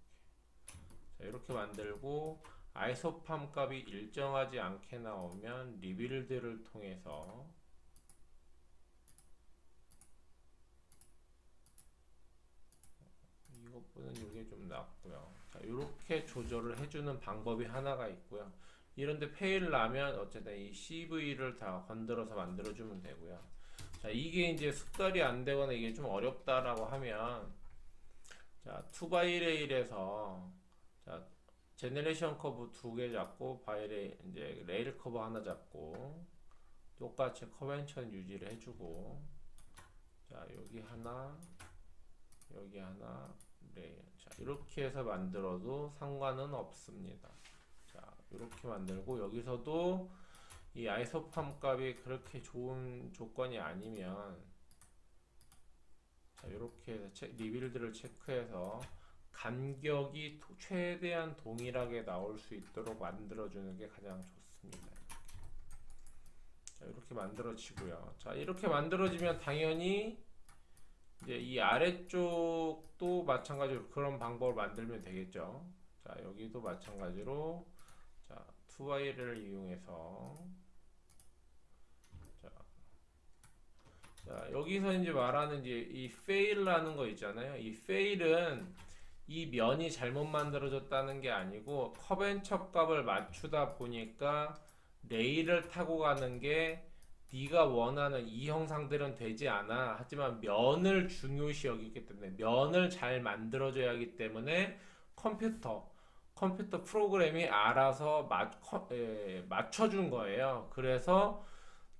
자, 이렇게 만들고 아이소팜 값이 일정하지 않게 나오면 리빌드를 통해서 이것보다는 이게 좀 낫고요. 자, 이렇게 조절을 해주는 방법이 하나가 있고요. 이런데 페일 나면 어쨌든 이 CV를 다 건드려서 만들어주면 되고요. 자, 이게 이제 숙달이 안 되거나 이게 좀 어렵다라고 하면 자, 투바이레일에서 자, 제너레이션 커브 2개 잡고 이제 레일 커브 하나 잡고 똑같이 컨벤션 유지를 해주고 자, 여기 하나 레일. 자, 이렇게 해서 만들어도 상관은 없습니다. 자, 이렇게 만들고 여기서도 이 아이소팜 값이 그렇게 좋은 조건이 아니면 자, 이렇게 해서 리빌드를 체크해서 간격이 최대한 동일하게 나올 수 있도록 만들어주는 게 가장 좋습니다. 자, 이렇게 만들어지고요. 자, 이렇게 만들어지면 당연히 이제 이 아래쪽도 마찬가지로 그런 방법을 만들면 되겠죠. 자, 여기도 마찬가지로 자, 2y를 이용해서 자, 여기서 이제 말하는 이제 이 fail라는 거 있잖아요. 이 fail은 이 면이 잘못 만들어졌다는 게 아니고 컵앤처 값을 맞추다 보니까 레일을 타고 가는 게 네가 원하는 이 형상들은 되지 않아. 하지만 면을 중요시 여기기 때문에 면을 잘 만들어줘야 하기 때문에 컴퓨터 프로그램이 알아서 맞춰준 거예요. 그래서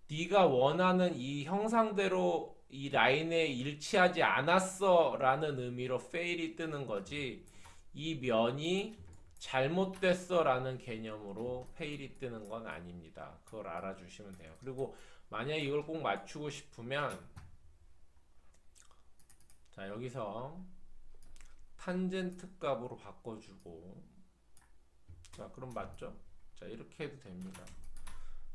네가 원하는 이 형상대로 이 라인에 일치하지 않았어 라는 의미로 fail이 뜨는 거지, 이 면이 잘못됐어 라는 개념으로 fail이 뜨는 건 아닙니다. 그걸 알아주시면 돼요. 그리고 만약에 이걸 꼭 맞추고 싶으면, 자 여기서 탄젠트 값으로 바꿔주고, 자 그럼 맞죠? 자 이렇게 해도 됩니다.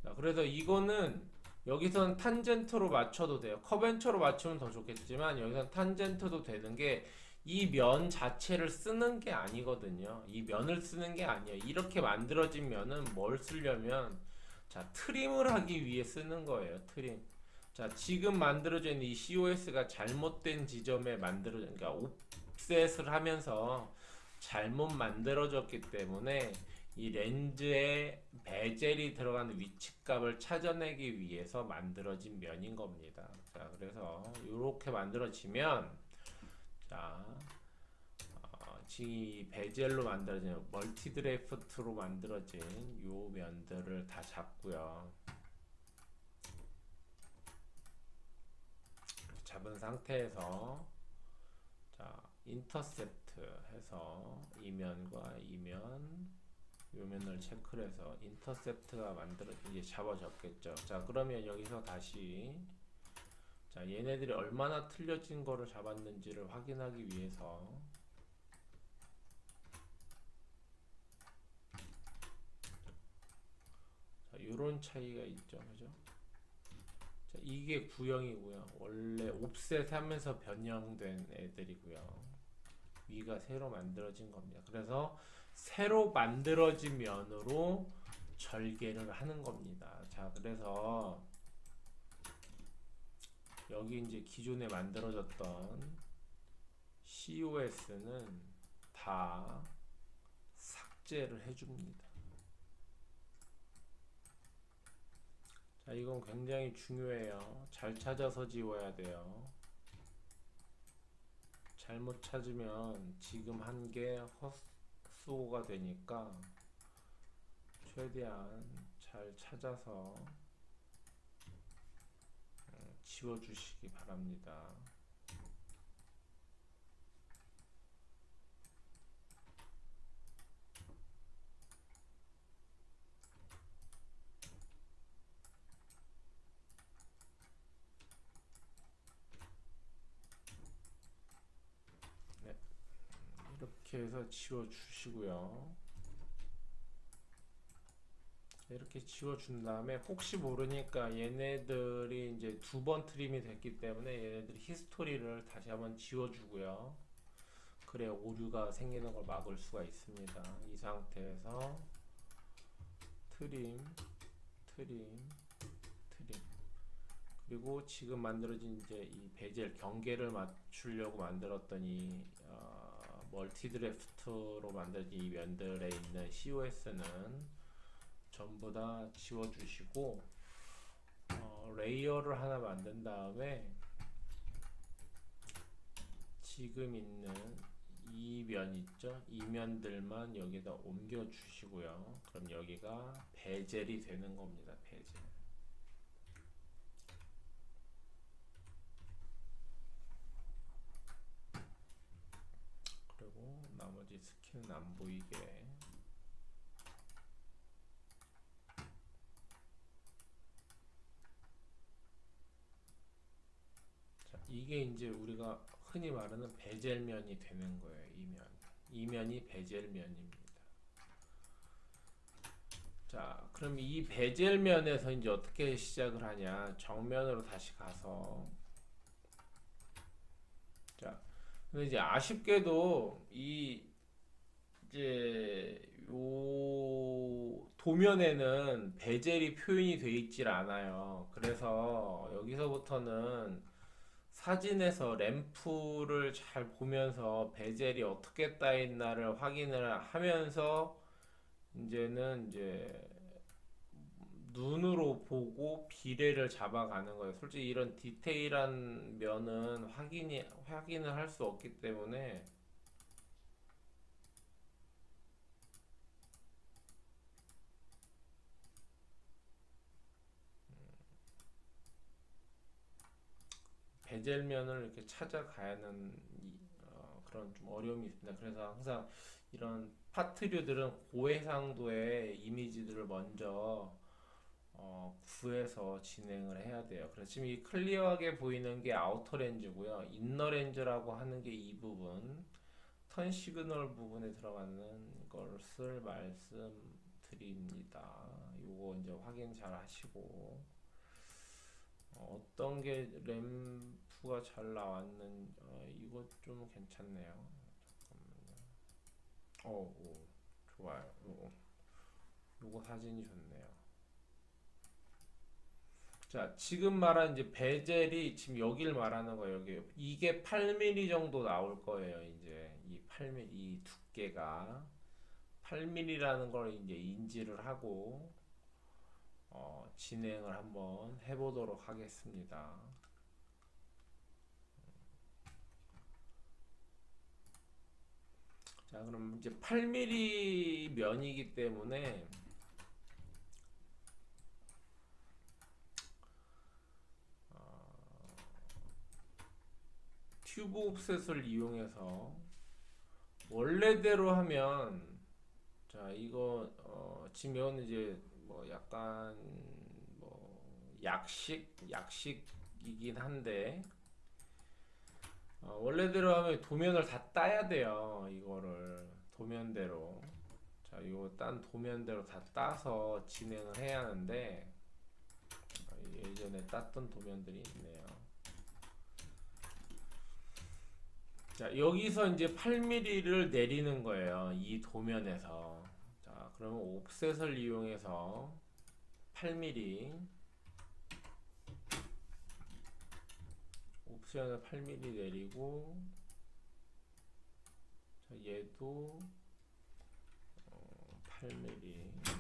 자 그래서 이거는 여기선 탄젠트로 맞춰도 돼요. 커벤처로 맞추면 더 좋겠지만 여기선 탄젠트도 되는 게, 이 면 자체를 쓰는 게 아니거든요. 이 면을 쓰는 게 아니에요. 이렇게 만들어진 면은 뭘 쓰려면, 자 트림을 하기 위해 쓰는 거예요. 트림. 자 지금 만들어진 이 COS가 잘못된 지점에 만들어진, 그러니까 옵셋을 하면서 잘못 만들어졌기 때문에 이 렌즈에 베젤이 들어가는 위치값을 찾아내기 위해서 만들어진 면인 겁니다. 자, 그래서 이렇게 만들어지면, 자, 지금 이 베젤로 만들어진 멀티 드래프트로 만들어진 요 면들을 다 잡고요. 잡은 상태에서, 자, 인터셉트 해서 이 면과 이 면, 요 면을 체크를 해서 인터셉트가 이제 잡아졌겠죠. 자 그러면 여기서 다시, 자 얘네들이 얼마나 틀려진 거를 잡았는지를 확인하기 위해서, 자 요런 차이가 있죠. 그죠? 자 이게 구형이고요. 원래 옵셋 하면서 변형된 애들이고요. 위가 새로 만들어진 겁니다. 그래서 새로 만들어진 면으로 절개를 하는 겁니다. 자 그래서 여기 이제 기존에 만들어졌던 COS는 다 삭제를 해줍니다. 자 이건 굉장히 중요해요. 잘 찾아서 지워야 돼요. 잘못 찾으면 지금 한 게 헛수고가 되니까 최대한 잘 찾아서 지워주시기 바랍니다. 네, 이렇게 해서 지워주시고요. 이렇게 지워준 다음에, 혹시 모르니까 얘네들이 이제 두 번 트림이 됐기 때문에 얘네들 히스토리를 다시 한번 지워주고요. 그래 오류가 생기는 걸 막을 수가 있습니다. 이 상태에서 트림, 트림, 트림, 그리고 지금 만들어진 이제 이 베젤 경계를 맞추려고 만들었던 이 멀티 드래프트로 만들어진 이 면들에 있는 COS는 전부 다 지워주시고, 레이어를 하나 만든 다음에 지금 있는 이 면 있죠? 이 면들만 여기다 옮겨 주시고요. 그럼 여기가 베젤이 되는 겁니다. 베젤. 그리고 나머지 스킨은 안 보이게. 이게 이제 우리가 흔히 말하는 베젤면이 되는 거예요. 이 면이 베젤면입니다. 자, 그럼 이 베젤면에서 이제 어떻게 시작을 하냐? 정면으로 다시 가서, 자, 근데 이제 아쉽게도 이 이제 요 도면에는 베젤이 표현이 되어 있질 않아요. 그래서 여기서부터는 사진에서 램프를 잘 보면서 베젤이 어떻게 따 있나를 확인을 하면서 이제는 이제 눈으로 보고 비례를 잡아가는 거예요. 솔직히 이런 디테일한 면은 확인을 할 수 없기 때문에, 베젤면을 이렇게 찾아가야 하는 그런 좀 어려움이 있습니다. 그래서 항상 이런 파트류들은 고해상도의 이미지들을 먼저 구해서 진행을 해야 돼요. 그래서 지금 이 클리어하게 보이는 게 아우터 렌즈고요. 인너 렌즈라고 하는 게 이 부분, 턴 시그널 부분에 들어가는 것을 말씀드립니다. 요거 이제 확인 잘 하시고 어떤 게 램프가 잘 나왔는 이거 좀 괜찮네요. 잠깐만요. 오, 좋아요. 요거 사진이 좋네요. 자, 지금 말한 이제 베젤이 지금 여길 말하는 거예요. 여기 이게 8mm 정도 나올 거예요. 이제 이 8mm 이 두께가 8mm라는 걸 이제 인지를 하고 진행을 한번 해보도록 하겠습니다. 자, 그럼 이제 8mm 면이기 때문에 튜브 옵셋을 이용해서 원래대로 하면 자 이거 지금 이거는 이제 뭐 약간 뭐 약식이긴 한데 원래대로 하면 도면을 다 따야 돼요. 이거를 도면대로 자 이거 딴 도면대로 다 따서 진행을 해야 하는데 예전에 땄던 도면들이 있네요. 자, 여기서 이제 8mm를 내리는 거예요. 이 도면에서. 자, 그러면 옵셋을 이용해서 8mm 옵션을 8mm 내리고 자, 얘도 8mm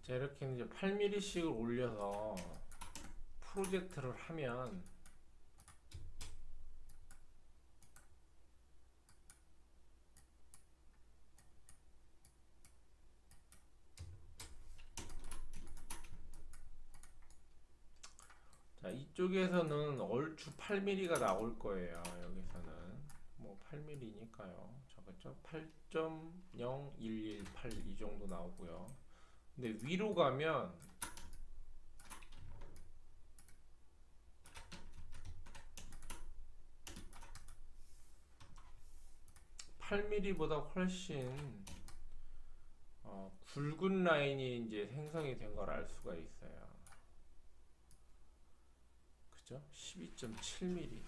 자, 이렇게 이제 8mm씩을 올려서 프로젝트를 하면 자, 이쪽에서는 얼추 8mm가 나올 거예요. 여기서는 뭐 8mm니까요. 그렇죠? 8.0118 이 정도 나오고요. 근데 위로 가면 8mm보다 훨씬 굵은 라인이 이제 생성이 된 걸 알 수가 있어요. 그죠? 12.7mm.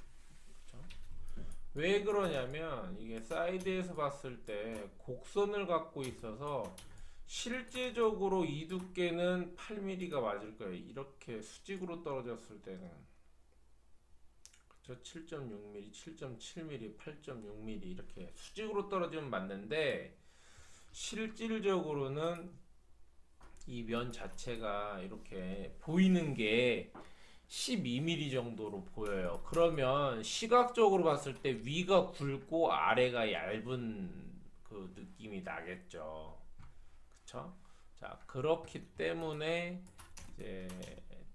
그죠? 왜 그러냐면 이게 사이드에서 봤을 때 곡선을 갖고 있어서 실제적으로 이 두께는 8mm가 맞을 거예요. 이렇게 수직으로 떨어졌을 때는 그쵸? 7.6mm, 7.7mm, 8.6mm 이렇게 수직으로 떨어지면 맞는데 실질적으로는 이 면 자체가 이렇게 보이는 게 12mm 정도로 보여요. 그러면 시각적으로 봤을 때 위가 굵고 아래가 얇은 그 느낌이 나겠죠. 그쵸? 자, 그렇기 때문에 이제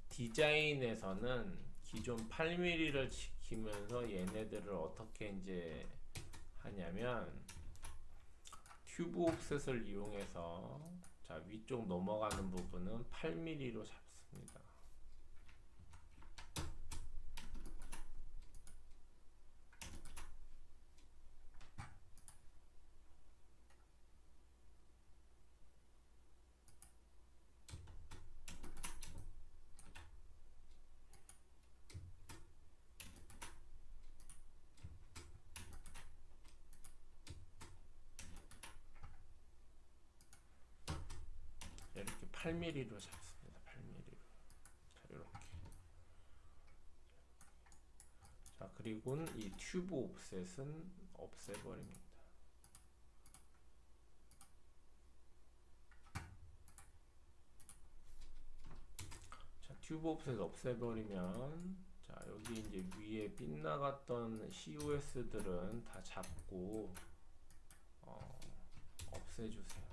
디자인에서는 기존 8mm를 지키면서 얘네들을 어떻게 이제 하냐면 튜브 옵셋을 이용해서 자, 위쪽 넘어가는 부분은 8mm로 잡습니다. 이렇게 8mm로 잡습니다. 8mm로. 자, 이렇게. 자, 그리고는 이 튜브 옵셋은 없애버립니다. 자, 튜브 옵셋 없애버리면, 자, 여기 이제 위에 빗나갔던 COS들은 다 잡고 없애주세요.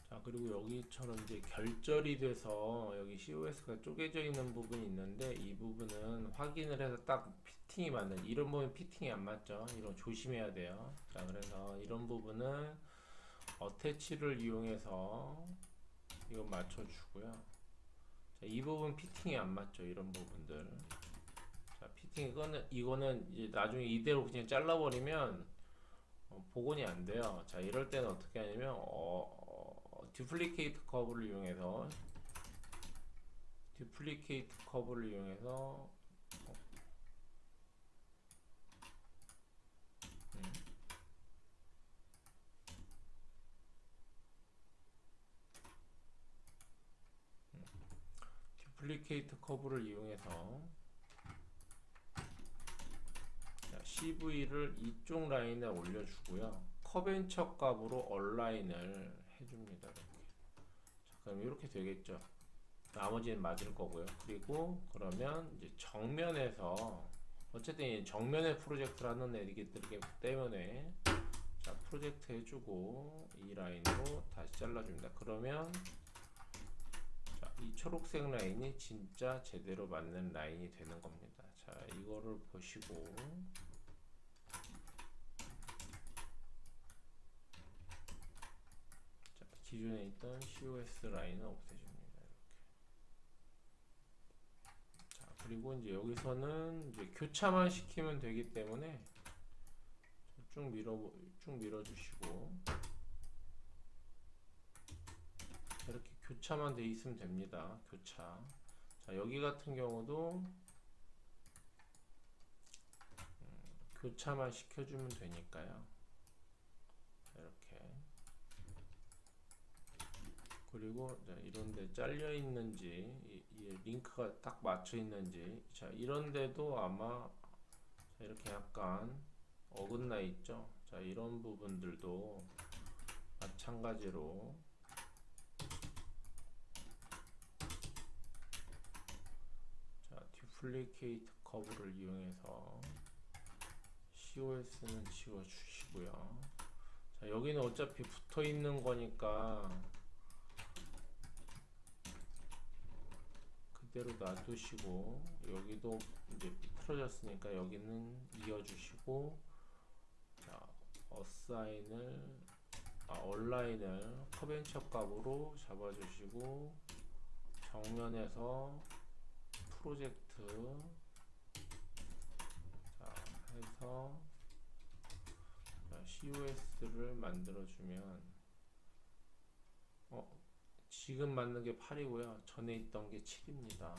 자, 그리고 여기처럼 이제 결절이 돼서 여기 COS가 쪼개져 있는 부분이 있는데, 이 부분은 확인을 해서 딱 피팅이 맞는, 이런 부분 피팅이 안 맞죠? 이런 조심해야 돼요. 자, 그래서 이런 부분은 어태치를 이용해서 이거 맞춰주고요. 자, 이 부분 피팅이 안 맞죠? 이런 부분들. 자, 피팅, 이거는 이제 나중에 이대로 그냥 잘라버리면 복원이 안 돼요. 자, 이럴 때는 어떻게 하냐면 듀플리케이트 커브를 이용해서 듀플리케이트 커브를 이용해서 자, CV를 이쪽 라인에 올려주고요. 커벤처 값으로 얼라인을 해줍니다. 이렇게. 자, 그럼 이렇게 되겠죠. 나머지는 맞을 거고요. 그리고 그러면 이제 정면에서 어쨌든 정면에 프로젝트를 하는 애이기 때문에 자, 프로젝트 해주고 이 라인으로 다시 잘라줍니다. 그러면 자, 이 초록색 라인이 진짜 제대로 맞는 라인이 되는 겁니다. 자, 이거를 보시고 자, 기존에 있던 COS 라인은 없애줍니다. 그리고 이제 여기서는 이제 교차만 시키면 되기 때문에 쭉 밀어주시고 이렇게 교차만 돼 있으면 됩니다. 교차. 자, 여기 같은 경우도 교차만 시켜주면 되니까요. 이렇게. 그리고 이런데 잘려 있는지 이 링크가 딱 맞춰 있는지, 자, 이런데도 아마 이렇게 약간 어긋나 있죠. 자, 이런 부분들도 마찬가지로 자, 듀플리케이트 커브를 이용해서 COS는 지워 주시고요. 자, 여기는 어차피 붙어 있는 거니까 그대로 놔두시고, 여기도 이제 틀어졌으니까 여기는 이어주시고, 자, 얼라인을 커벤처 값으로 잡아주시고, 정면에서 프로젝트 자, 해서 자, COS를 만들어주면 지금 맞는 게 8이고요. 전에 있던 게 7입니다.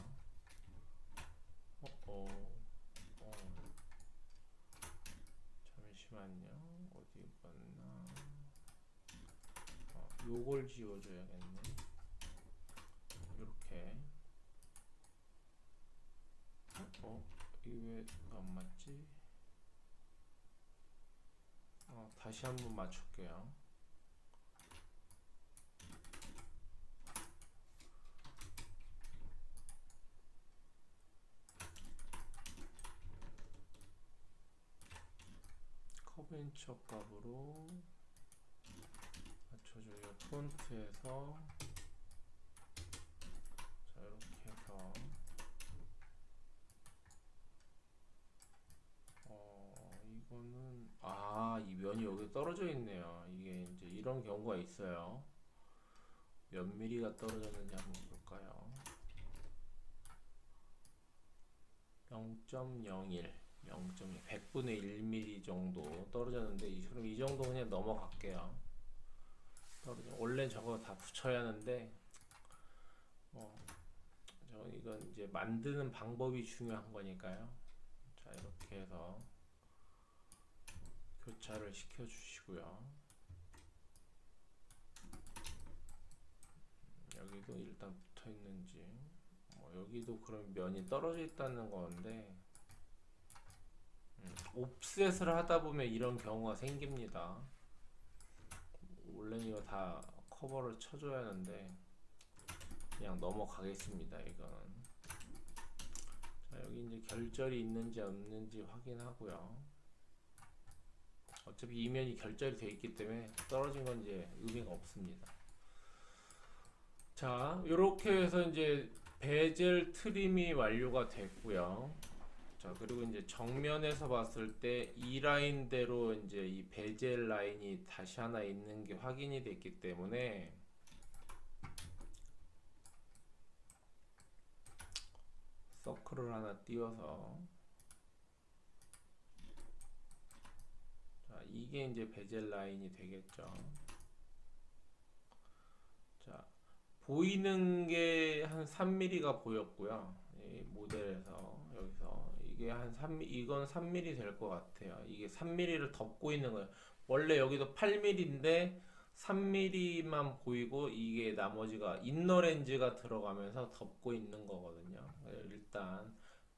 잠시만요. 어디 갔나? 요걸 지워줘야겠네. 이렇게. 이게 왜 안 맞지? 다시 한번 맞출게요. 커벤처 값으로 맞춰줘요. 폰트에서 자, 해서 이거는 이 면이 여기 떨어져 있네요. 이게 이제 이런 경우가 있어요. 몇 미리가 떨어졌는지 한번 볼까요? 0.01, 100분의 1mm 정도 떨어졌는데, 그럼 이 정도 그냥 넘어갈게요. 원래 저거 다 붙여야 하는데, 이건 이제 만드는 방법이 중요한 거니까요. 자, 이렇게 해서 교차를 시켜 주시고요. 여기도 일단 붙어 있는지, 여기도 그럼 면이 떨어져 있다는 건데, 옵셋을 하다 보면 이런 경우가 생깁니다. 원래는 이거 다 커버를 쳐줘야 하는데 그냥 넘어가겠습니다. 이건 자, 여기 이제 결절이 있는지 없는지 확인하고요. 어차피 이면이 결절이 되어 있기 때문에 떨어진 건 이제 의미가 없습니다. 자, 이렇게 해서 이제 베젤 트림이 완료가 됐고요. 자, 그리고 이제 정면에서 봤을 때 이 라인대로 이제 이 베젤 라인이 다시 하나 있는 게 확인이 됐기 때문에 서클을 하나 띄워서, 자, 이게 이제 베젤 라인이 되겠죠. 자, 보이는 게 한 3mm가 보였고요. 이 모델에서 여기서 이게 한 3mm, 이건 3mm 될 것 같아요. 이게 3mm를 덮고 있는 거예요. 원래 여기도 8mm인데 3mm만 보이고 이게 나머지가 인너 렌즈가 들어가면서 덮고 있는 거거든요. 일단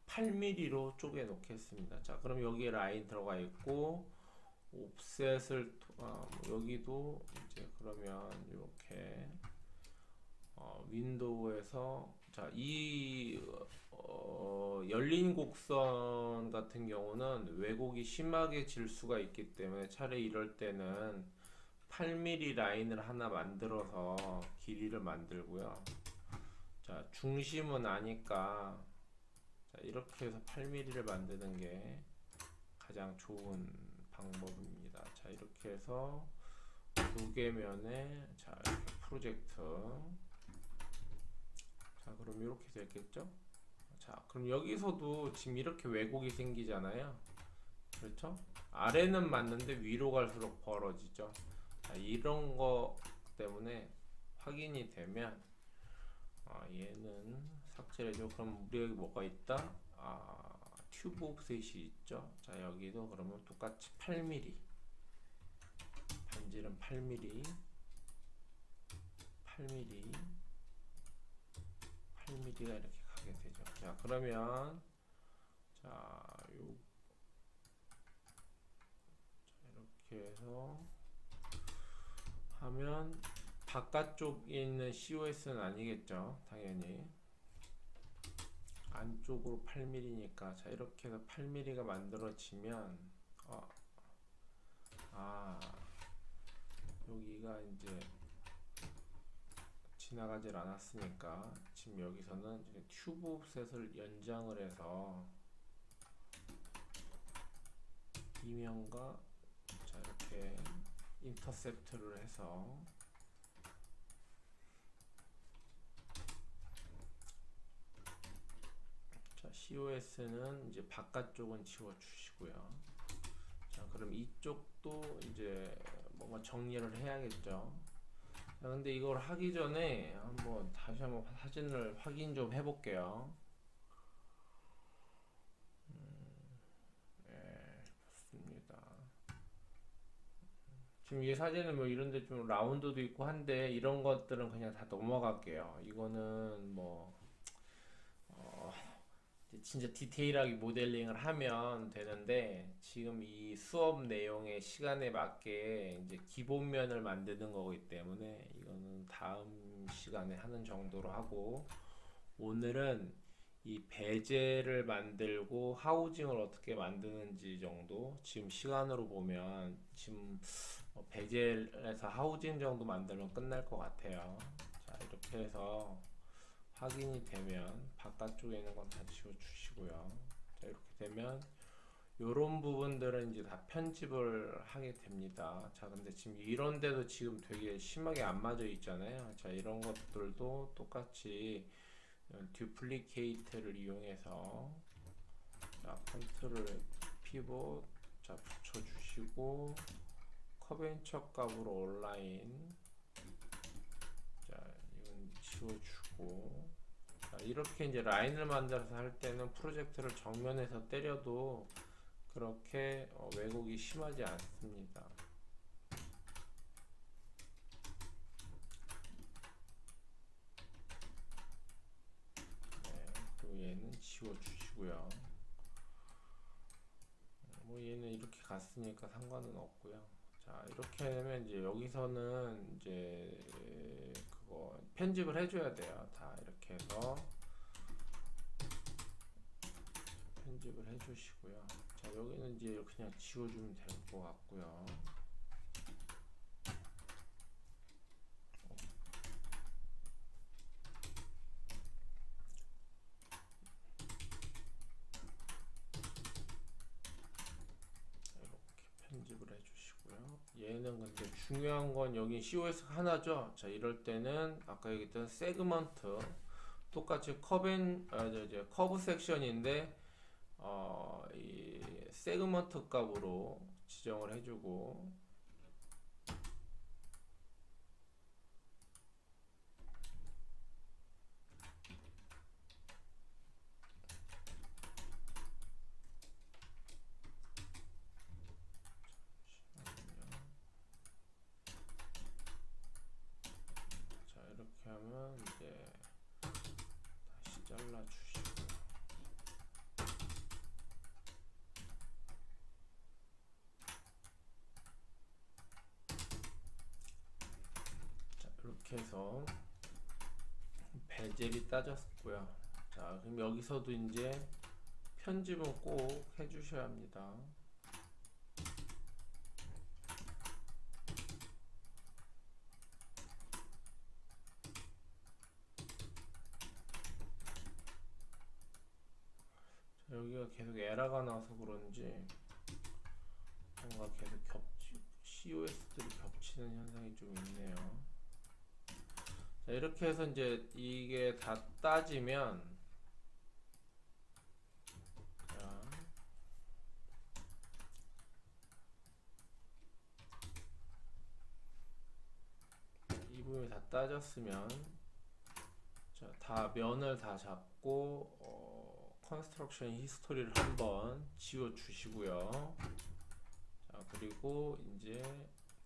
8mm로 쪼개 놓겠습니다. 자, 그럼 여기에 라인 들어가 있고 옵셋을 여기도 이제 그러면 이렇게 윈도우에서, 자, 이 열린 곡선 같은 경우는 왜곡이 심하게 질 수가 있기 때문에 차라리 이럴 때는 8mm 라인을 하나 만들어서 길이를 만들고요. 자, 중심은 아니까, 자, 이렇게 해서 8mm를 만드는 게 가장 좋은 방법입니다. 자, 이렇게 해서 두 개 면에, 자, 이렇게 프로젝트. 자, 그럼 이렇게 됐겠죠? 자, 그럼 여기서도 지금 이렇게 왜곡이 생기잖아요. 그렇죠? 아래는 맞는데 위로 갈수록 벌어지죠. 자, 이런 거 때문에 확인이 되면 얘는 삭제를 해줘. 그럼 우리 여기 뭐가 있다? 튜브 옵셋이 있죠. 자, 여기도 그러면 똑같이 8mm, 반지름 8mm, 8mm가 이렇게 가게 되죠. 자, 그러면 자, 이렇게 해서 하면 바깥쪽에 있는 COS는 아니겠죠. 당연히 안쪽으로 8mm니까. 자, 이렇게 해서 8mm가 만들어지면 여기가 이제 지나가질 않았으니까 지금 여기서는 이제 튜브 옵셋을 연장을 해서 이면과, 자, 이렇게 인터셉트를 해서, 자, COS는 이제 바깥쪽은 지워 주시고요. 자, 그럼 이쪽도 이제 뭔가 정리를 해야겠죠. 자, 근데 이걸 하기 전에 다시 한번 사진을 확인 좀 해볼게요. 네, 좋습니다. 지금 이 사진은 뭐 이런데 좀 라운드도 있고 한데 이런 것들은 그냥 다 넘어갈게요. 이거는 진짜 디테일하게 모델링을 하면 되는데 지금 이 수업 내용의 시간에 맞게 이제 기본면을 만드는 거기 때문에 이거는 다음 시간에 하는 정도로 하고, 오늘은 이 베젤을 만들고 하우징을 어떻게 만드는지 정도, 지금 시간으로 보면 지금 베젤에서 하우징 정도 만들면 끝날 것 같아요. 자, 이렇게 해서 확인이 되면 바깥쪽에 있는 건 다 지워주시고요. 자, 이렇게 되면 요런 부분들은 이제 다 편집을 하게 됩니다. 자, 근데 지금 이런 데도 지금 되게 심하게 안 맞아 있잖아요. 자, 이런 것들도 똑같이 듀플리케이트를 이용해서, 자, 컨트롤 피봇, 자, 붙여주시고 커벤처 값으로 온라인, 자, 이건 지워주고, 자, 이렇게 이제 라인을 만들어서 할 때는 프로젝트를 정면에서 때려도 그렇게 왜곡이 심하지 않습니다. 네, 그리고 얘는 지워주시고요. 뭐 얘는 이렇게 갔으니까 상관은 없고요. 자, 이렇게 되면 이제 여기서는 이제 그거 편집을 해줘야 돼요. 다 이렇게 해서 편집을 해주시고요. 자, 여기는 이제 그냥 지워주면 될 것 같고요. 이렇게 편집을 해주시고요. 얘는 근데 중요한 건 여기 COS 하나죠. 자, 이럴 때는 아까 얘기했던 세그먼트 똑같이 커브 섹션인데 이 세그먼트 값으로 지정을 해주고, 자, 이렇게 하면 이제 다시 잘라주시고, 자, 이렇게 해서 베젤이 따졌고요. 자, 그럼 여기서도 이제 편집은 꼭 해주셔야 합니다. 자, 여기가 계속 에러가 나서 그런지 뭔가 계속 COS들이 겹치는 현상이 좀 있네요. 자, 이렇게 해서 이제 이게 다 따지면, 자, 이 부분이 다 따졌으면, 자, 다 면을 다 잡고 컨스트럭션 히스토리를 한번 지워 주시고요. 자, 그리고 이제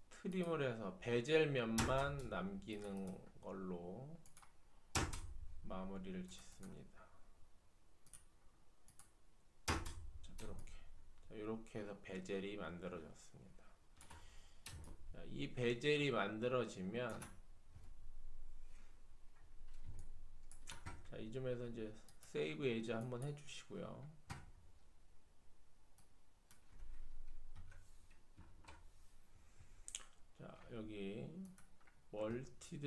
트림을 해서 베젤 면만 남기는 걸로 마무리를 짓습니다. 자, 이렇게 해서 베젤이 만들어졌습니다. 자, 이 베젤이 만들어지면, 자, 이 점에서 이제 세이브 에이즈 한번 해주시고요. 자, 여기 멀티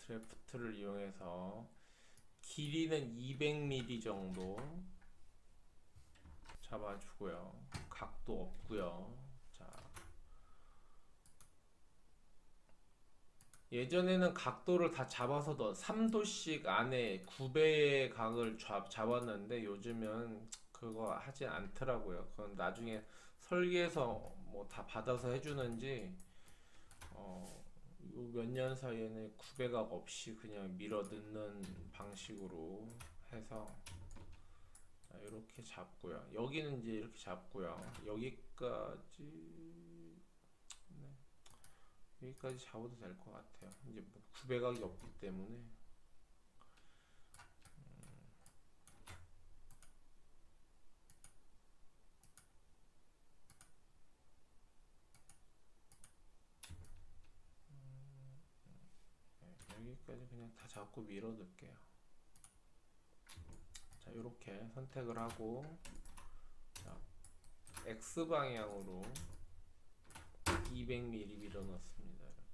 드래프트를 이용해서 길이는 200mm 정도 잡아주고요. 각도 없고요. 자, 예전에는 각도를 다 잡아서 3도씩 안에 9배의 각을 잡았는데 요즘은 그거 하지 않더라고요. 그건 나중에 설계에서 뭐 다 받아서 해주는지 몇 년 사이에는 9배각 없이 그냥 밀어 넣는 방식으로 해서, 자, 이렇게 잡고요. 여기는 이제 이렇게 잡고요. 여기까지 잡아도 될 것 같아요. 이제 뭐 9배각이 없기 때문에. 여기까지 그냥 다 잡고 밀어 넣을게요. 자, 이렇게 선택을 하고, 자, X 방향으로 200mm 밀어 넣습니다. 이렇게.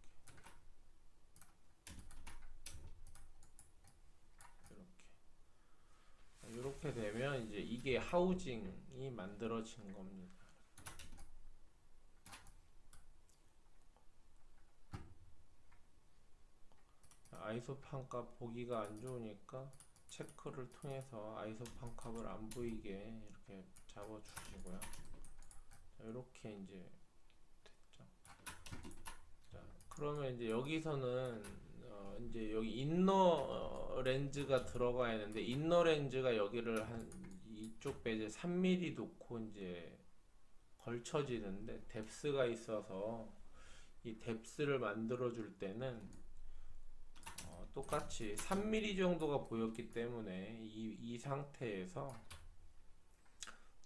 이렇게 되면 이제 이게 하우징이 만들어진 겁니다. 아이소판 값 보기가 안 좋으니까 체크를 통해서 아이소판 값을 안 보이게 이렇게 잡아 주시고요. 이렇게 이제 됐죠. 자, 그러면 이제 여기서는 이제 여기 인너 렌즈가 들어가야 하는데, 인너 렌즈가 여기를 한 이쪽 베이지에 3mm 놓고 이제 걸쳐지는데 뎁스가 있어서 이 뎁스를 만들어 줄 때는 똑같이 3mm 정도가 보였기 때문에 이 상태에서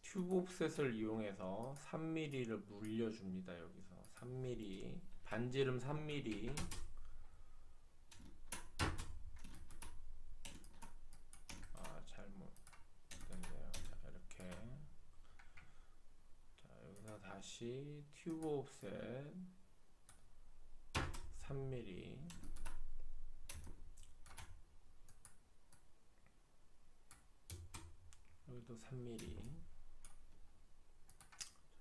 튜브 옵셋을 이용해서 3mm를 물려줍니다. 여기서 3mm, 반지름 3mm. 잘못됐네요. 자, 이렇게. 자, 여기서 다시 튜브 옵셋 3mm. 여기도 3mm.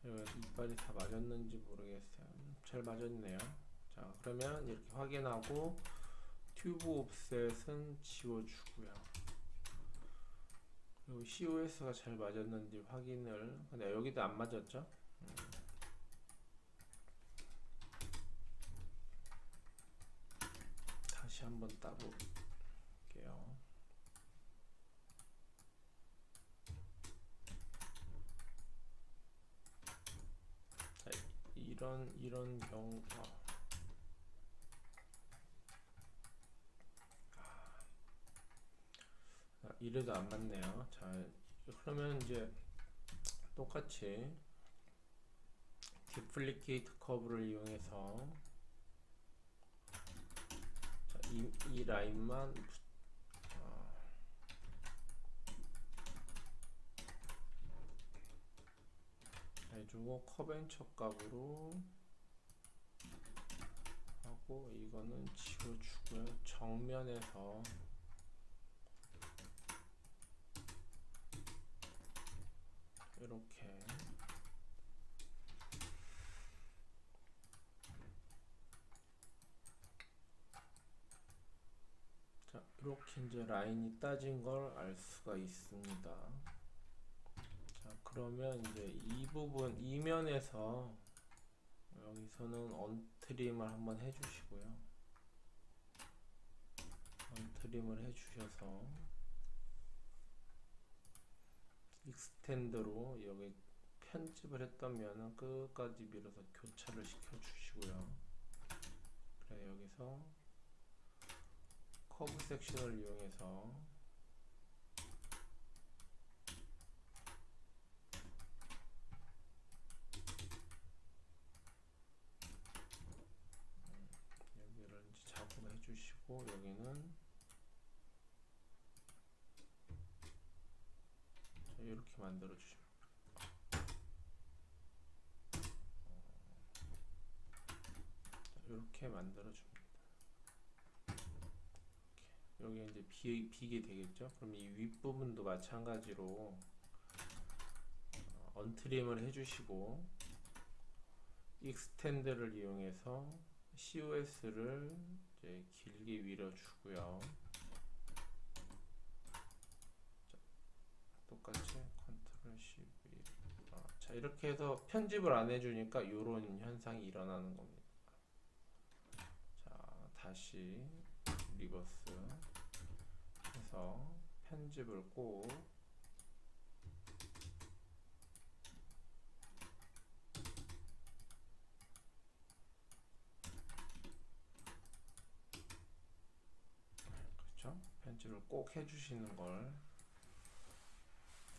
이빨이 다 맞았는지 모르겠어요. 잘 맞았네요. 자, 그러면 이렇게 확인하고 튜브 옵셋은 지워주고요. 그리고 COS가 잘 맞았는지 확인을. 근데 여기도 안 맞았죠? 다시 한번 따볼게요. 자, 이런 경우. 이래도 안 맞네요. 자, 그러면 이제 똑같이 디플리케이트 커브를 이용해서 자, 이 라인만 해주고 커벤처 값으로 하고, 이거는 지워주고요. 정면에서 이렇게 자, 이렇게 이제 라인이 따진 걸 알 수가 있습니다. 자, 그러면 이제 이 부분 이면에서 여기서는 언트림을 한번 해주시고요. 언트림을 해주셔서 익스텐드로 여기 편집을 했던 면은 끝까지 밀어서 교차를 시켜 주시고요. 그래, 여기서 커브 섹션을 이용해서 여기를 이제 작업해 주시고, 여기는 이렇게 만들어 주시면 이렇게 만들어 줍니다. 여기 이제 비게 되겠죠. 그럼 이 윗부분도 마찬가지로 언트림을 해주시고, 익스텐드를 이용해서 COS를 이제 길게 밀어주고요. 똑같이 컨트롤 C V. 자, 이렇게 해서 편집을 안 해주니까 이런 현상이 일어나는 겁니다. 자, 다시 리버스 해서 편집을 꼭 그렇죠? 편집을 꼭 해주시는 걸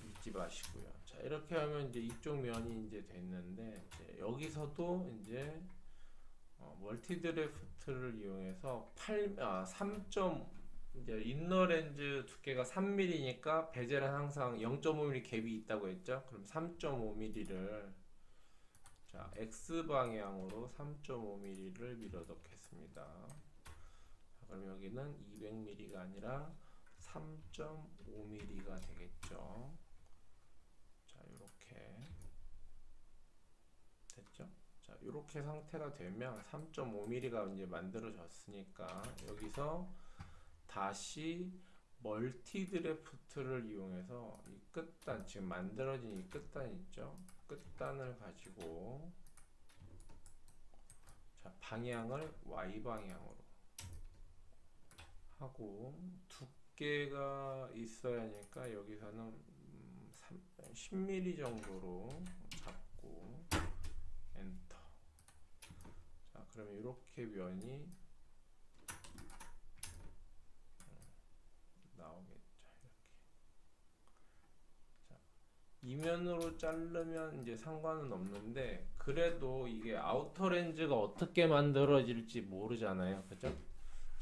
잊지 마시고요. 자, 이렇게 하면 이제 이쪽 면이 이제 됐는데, 이제 여기서도 이제 멀티 드래프트를 이용해서 3. 이제 인너 렌즈 두께가 3mm니까 베젤은 항상 0.5mm 갭이 있다고 했죠. 그럼 3.5mm를 자, X 방향으로 3.5mm를 밀어 넣겠습니다. 그럼 여기는 200mm가 아니라 3.5mm가 되겠죠. 자, 이렇게 됐죠? 자, 이렇게 상태가 되면 3.5mm가 이제 만들어졌으니까 여기서 다시 멀티 드래프트를 이용해서 이 끝단, 지금 만들어진 이 끝단 있죠? 끝단을 가지고 자, 방향을 Y 방향으로 하고 두께가 있어야 하니까 여기서는 10mm 정도로 잡고 엔터. 자, 그러면 이렇게 면이 나오겠죠. 이렇게. 자, 이면으로 자르면 이제 상관은 없는데 그래도 이게 아우터 렌즈가 어떻게 만들어질지 모르잖아요. 그죠?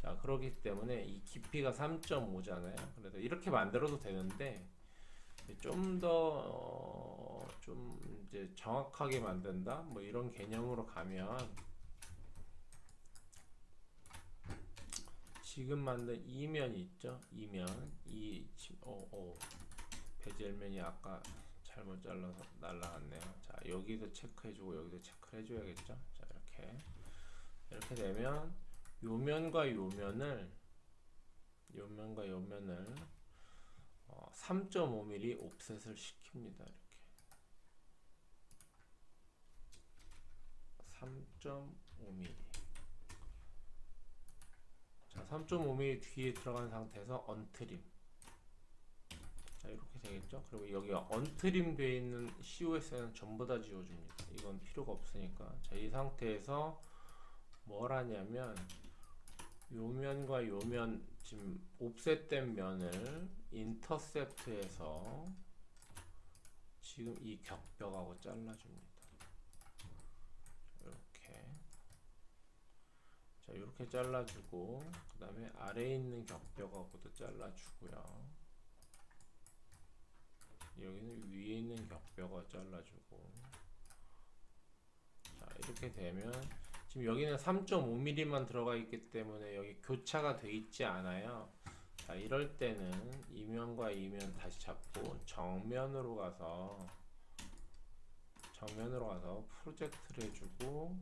자, 그렇기 때문에 이 깊이가 3.5잖아요. 그래서 이렇게 만들어도 되는데 좀 더 좀 이제 정확하게 만든다 뭐 이런 개념으로 가면 지금 만든 이면이 있죠. 이면 베젤면이 아까 잘못 잘라서 날라갔네요. 자, 여기도 체크해주고 여기도 체크를 해줘야겠죠. 자, 이렇게 되면 요면과 요면을 3.5mm 옵셋을 시킵니다. 이렇게 3.5mm. 자, 3.5mm 뒤에 들어간 상태에서 언트림. 자, 이렇게 되겠죠. 그리고 여기 언트림 되어 있는 COS는 전부 다 지워줍니다. 이건 필요가 없으니까. 자, 이 상태에서 뭘 하냐면 요면과 요면 지금 옵셋된 면을 인터셉트해서 지금 이 격벽하고 잘라줍니다. 이렇게. 자, 이렇게 잘라주고 그 다음에 아래에 있는 격벽하고도 잘라주고요. 여기는 위에 있는 격벽을 잘라주고. 자, 이렇게 되면 지금 여기는 3.5mm만 들어가 있기 때문에 여기 교차가 돼 있지 않아요. 자, 이럴 때는 이면과 이면 다시 잡고 정면으로 가서 프로젝트를 해주고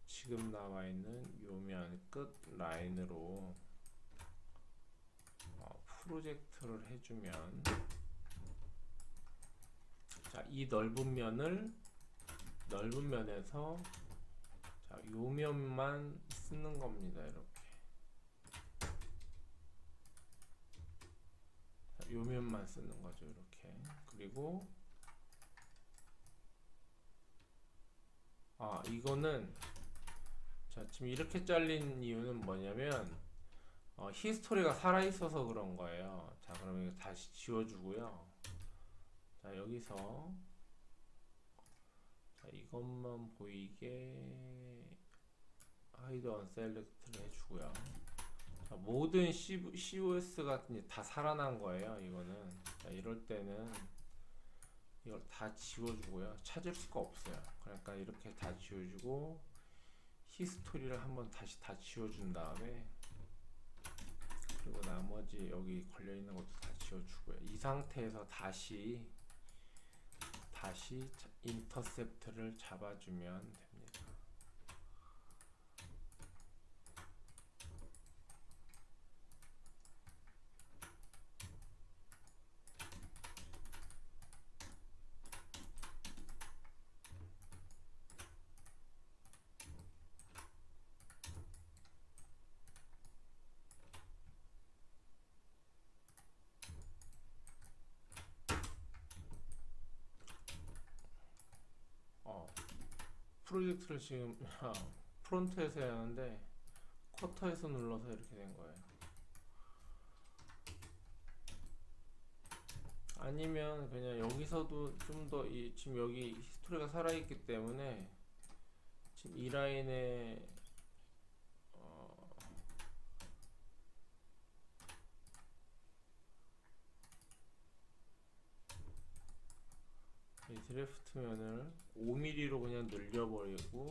지금 남아 있는 요면 끝 라인으로 프로젝트를 해주면 자, 이 넓은 면에서 자, 요 면만 쓰는 겁니다. 이렇게. 자, 요 면만 쓰는 거죠. 이렇게. 그리고 이거는 자, 지금 이렇게 잘린 이유는 뭐냐면 히스토리가 살아있어서 그런 거예요. 자, 그러면 이거 다시 지워주고요. 자, 여기서 자, 이것만 보이게 하이드 언셀렉트를 해주고요. 자, 모든 COS가 다 살아난 거예요. 이거는. 자, 이럴 때는 이걸 다 지워주고요. 찾을 수가 없어요. 그러니까 이렇게 다 지워주고 히스토리를 한번 다시 다 지워준 다음에 그리고 나머지 여기 걸려있는 것도 다 지워주고요. 이 상태에서 다시 인터셉트를 잡아주면 됩니다. 프로젝트를 지금 프론트에서 해야 하는데 쿼터에서 눌러서 이렇게 된 거예요. 아니면 그냥 여기서도 좀 더 지금 여기 히스토리가 살아있기 때문에 지금 이 라인에 이 드래프트면을 5mm로 그냥 늘려버리고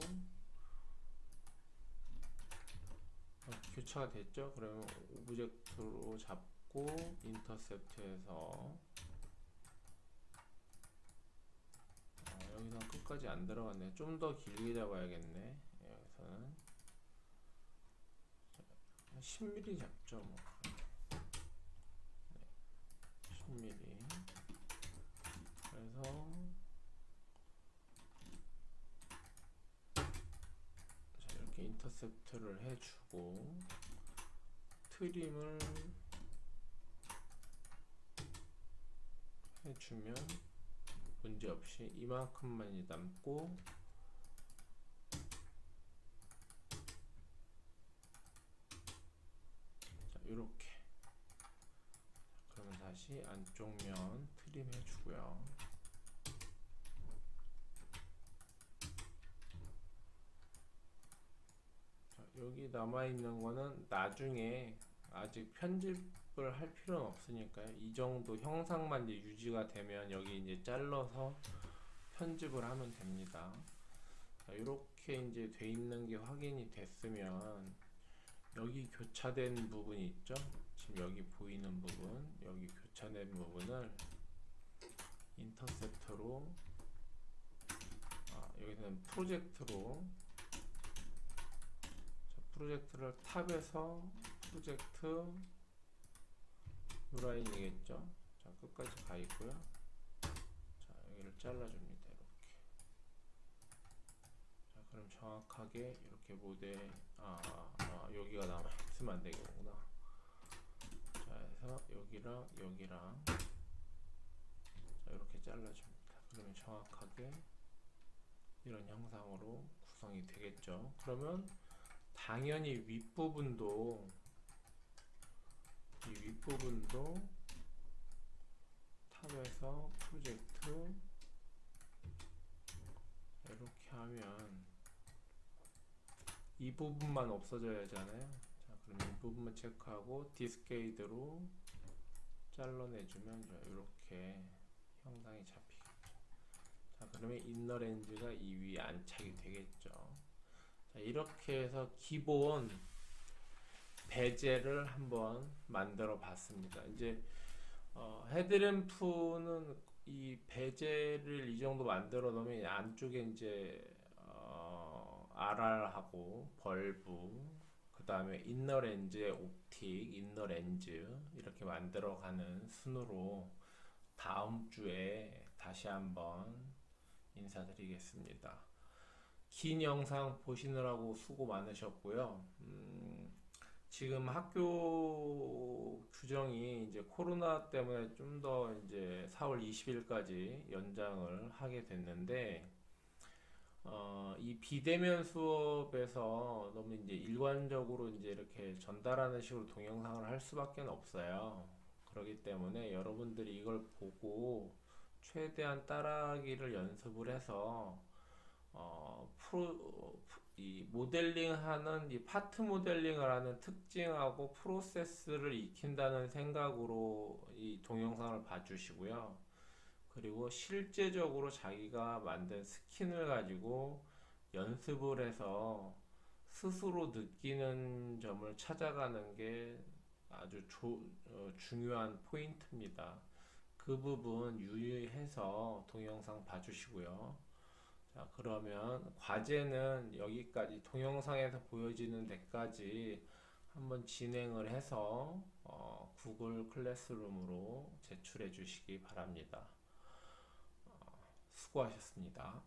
교차가 됐죠? 그러면 오브젝트로 잡고 잡고 인터셉트에서 여기서 끝까지 안 들어갔네. 좀 더 길게 잡아야겠네. 여기서는 10mm 잡죠. 뭐 10mm. 그래서 자, 이렇게 인터셉트를 해주고 트림을 해주면 문제없이 이만큼만이 남고, 자 이렇게. 그러면 다시 안쪽 면 트림 해주고요. 자, 여기 남아있는 거는 나중에 아직 편집을 할 필요는 없으니까요. 이 정도 형상만 이제 유지가 되면 여기 이제 잘라서 편집을 하면 됩니다. 자, 이렇게 이제 돼 있는 게 확인이 됐으면 여기 교차된 부분이 있죠. 지금 여기 보이는 부분, 여기 교차된 부분을 인터셉터로, 여기서는 프로젝트로, 자, 프로젝트를 탑에서 프로젝트 유라인이겠죠. 자, 끝까지 가 있고요. 자, 여기를 잘라줍니다. 이렇게. 자, 그럼 정확하게 이렇게 모델, 여기가 남아 있으면 안 되겠구나. 자, 해서 여기랑 여기랑 자, 이렇게 잘라줍니다. 그러면 정확하게 이런 형상으로 구성이 되겠죠. 그러면 당연히 윗부분도, 이 윗부분도 탑에서 프로젝트 이렇게 하면 이 부분만 없어져야 하잖아요. 자, 그럼 이 부분만 체크하고 디스케이드로 잘라내주면 이렇게 형상이 잡히겠죠. 자, 그러면 인너 렌즈가 이 위에 안착이 되겠죠. 자, 이렇게 해서 기본 베젤을 한번 만들어 봤습니다. 이제 헤드램프는 이 베젤을 이 정도 만들어 놓으면 안쪽에 이제 RR하고 벌브, 그 다음에 인너 렌즈에 옵틱, 인너 렌즈 이렇게 만들어 가는 순으로 다음 주에 다시 한번 인사드리겠습니다. 긴 영상 보시느라고 수고 많으셨고요. 지금 학교 규정이 이제 코로나 때문에 좀 더 이제 4월 20일까지 연장을 하게 됐는데, 이 비대면 수업에서 너무 이제 일관적으로 이제 이렇게 전달하는 식으로 동영상을 할 수밖에 없어요. 그렇기 때문에 여러분들이 이걸 보고 최대한 따라하기를 연습을 해서 이 모델링 하는, 이 파트 모델링을 하는 특징하고 프로세스를 익힌다는 생각으로 이 동영상을 봐주시고요. 그리고 실제적으로 자기가 만든 스킨을 가지고 연습을 해서 스스로 느끼는 점을 찾아가는 게 아주 중요한 포인트입니다. 그 부분 유의해서 동영상 봐주시고요. 자, 그러면 과제는 여기까지, 동영상에서 보여지는 데까지 한번 진행을 해서 구글 클래스룸으로 제출해 주시기 바랍니다. 수고하셨습니다.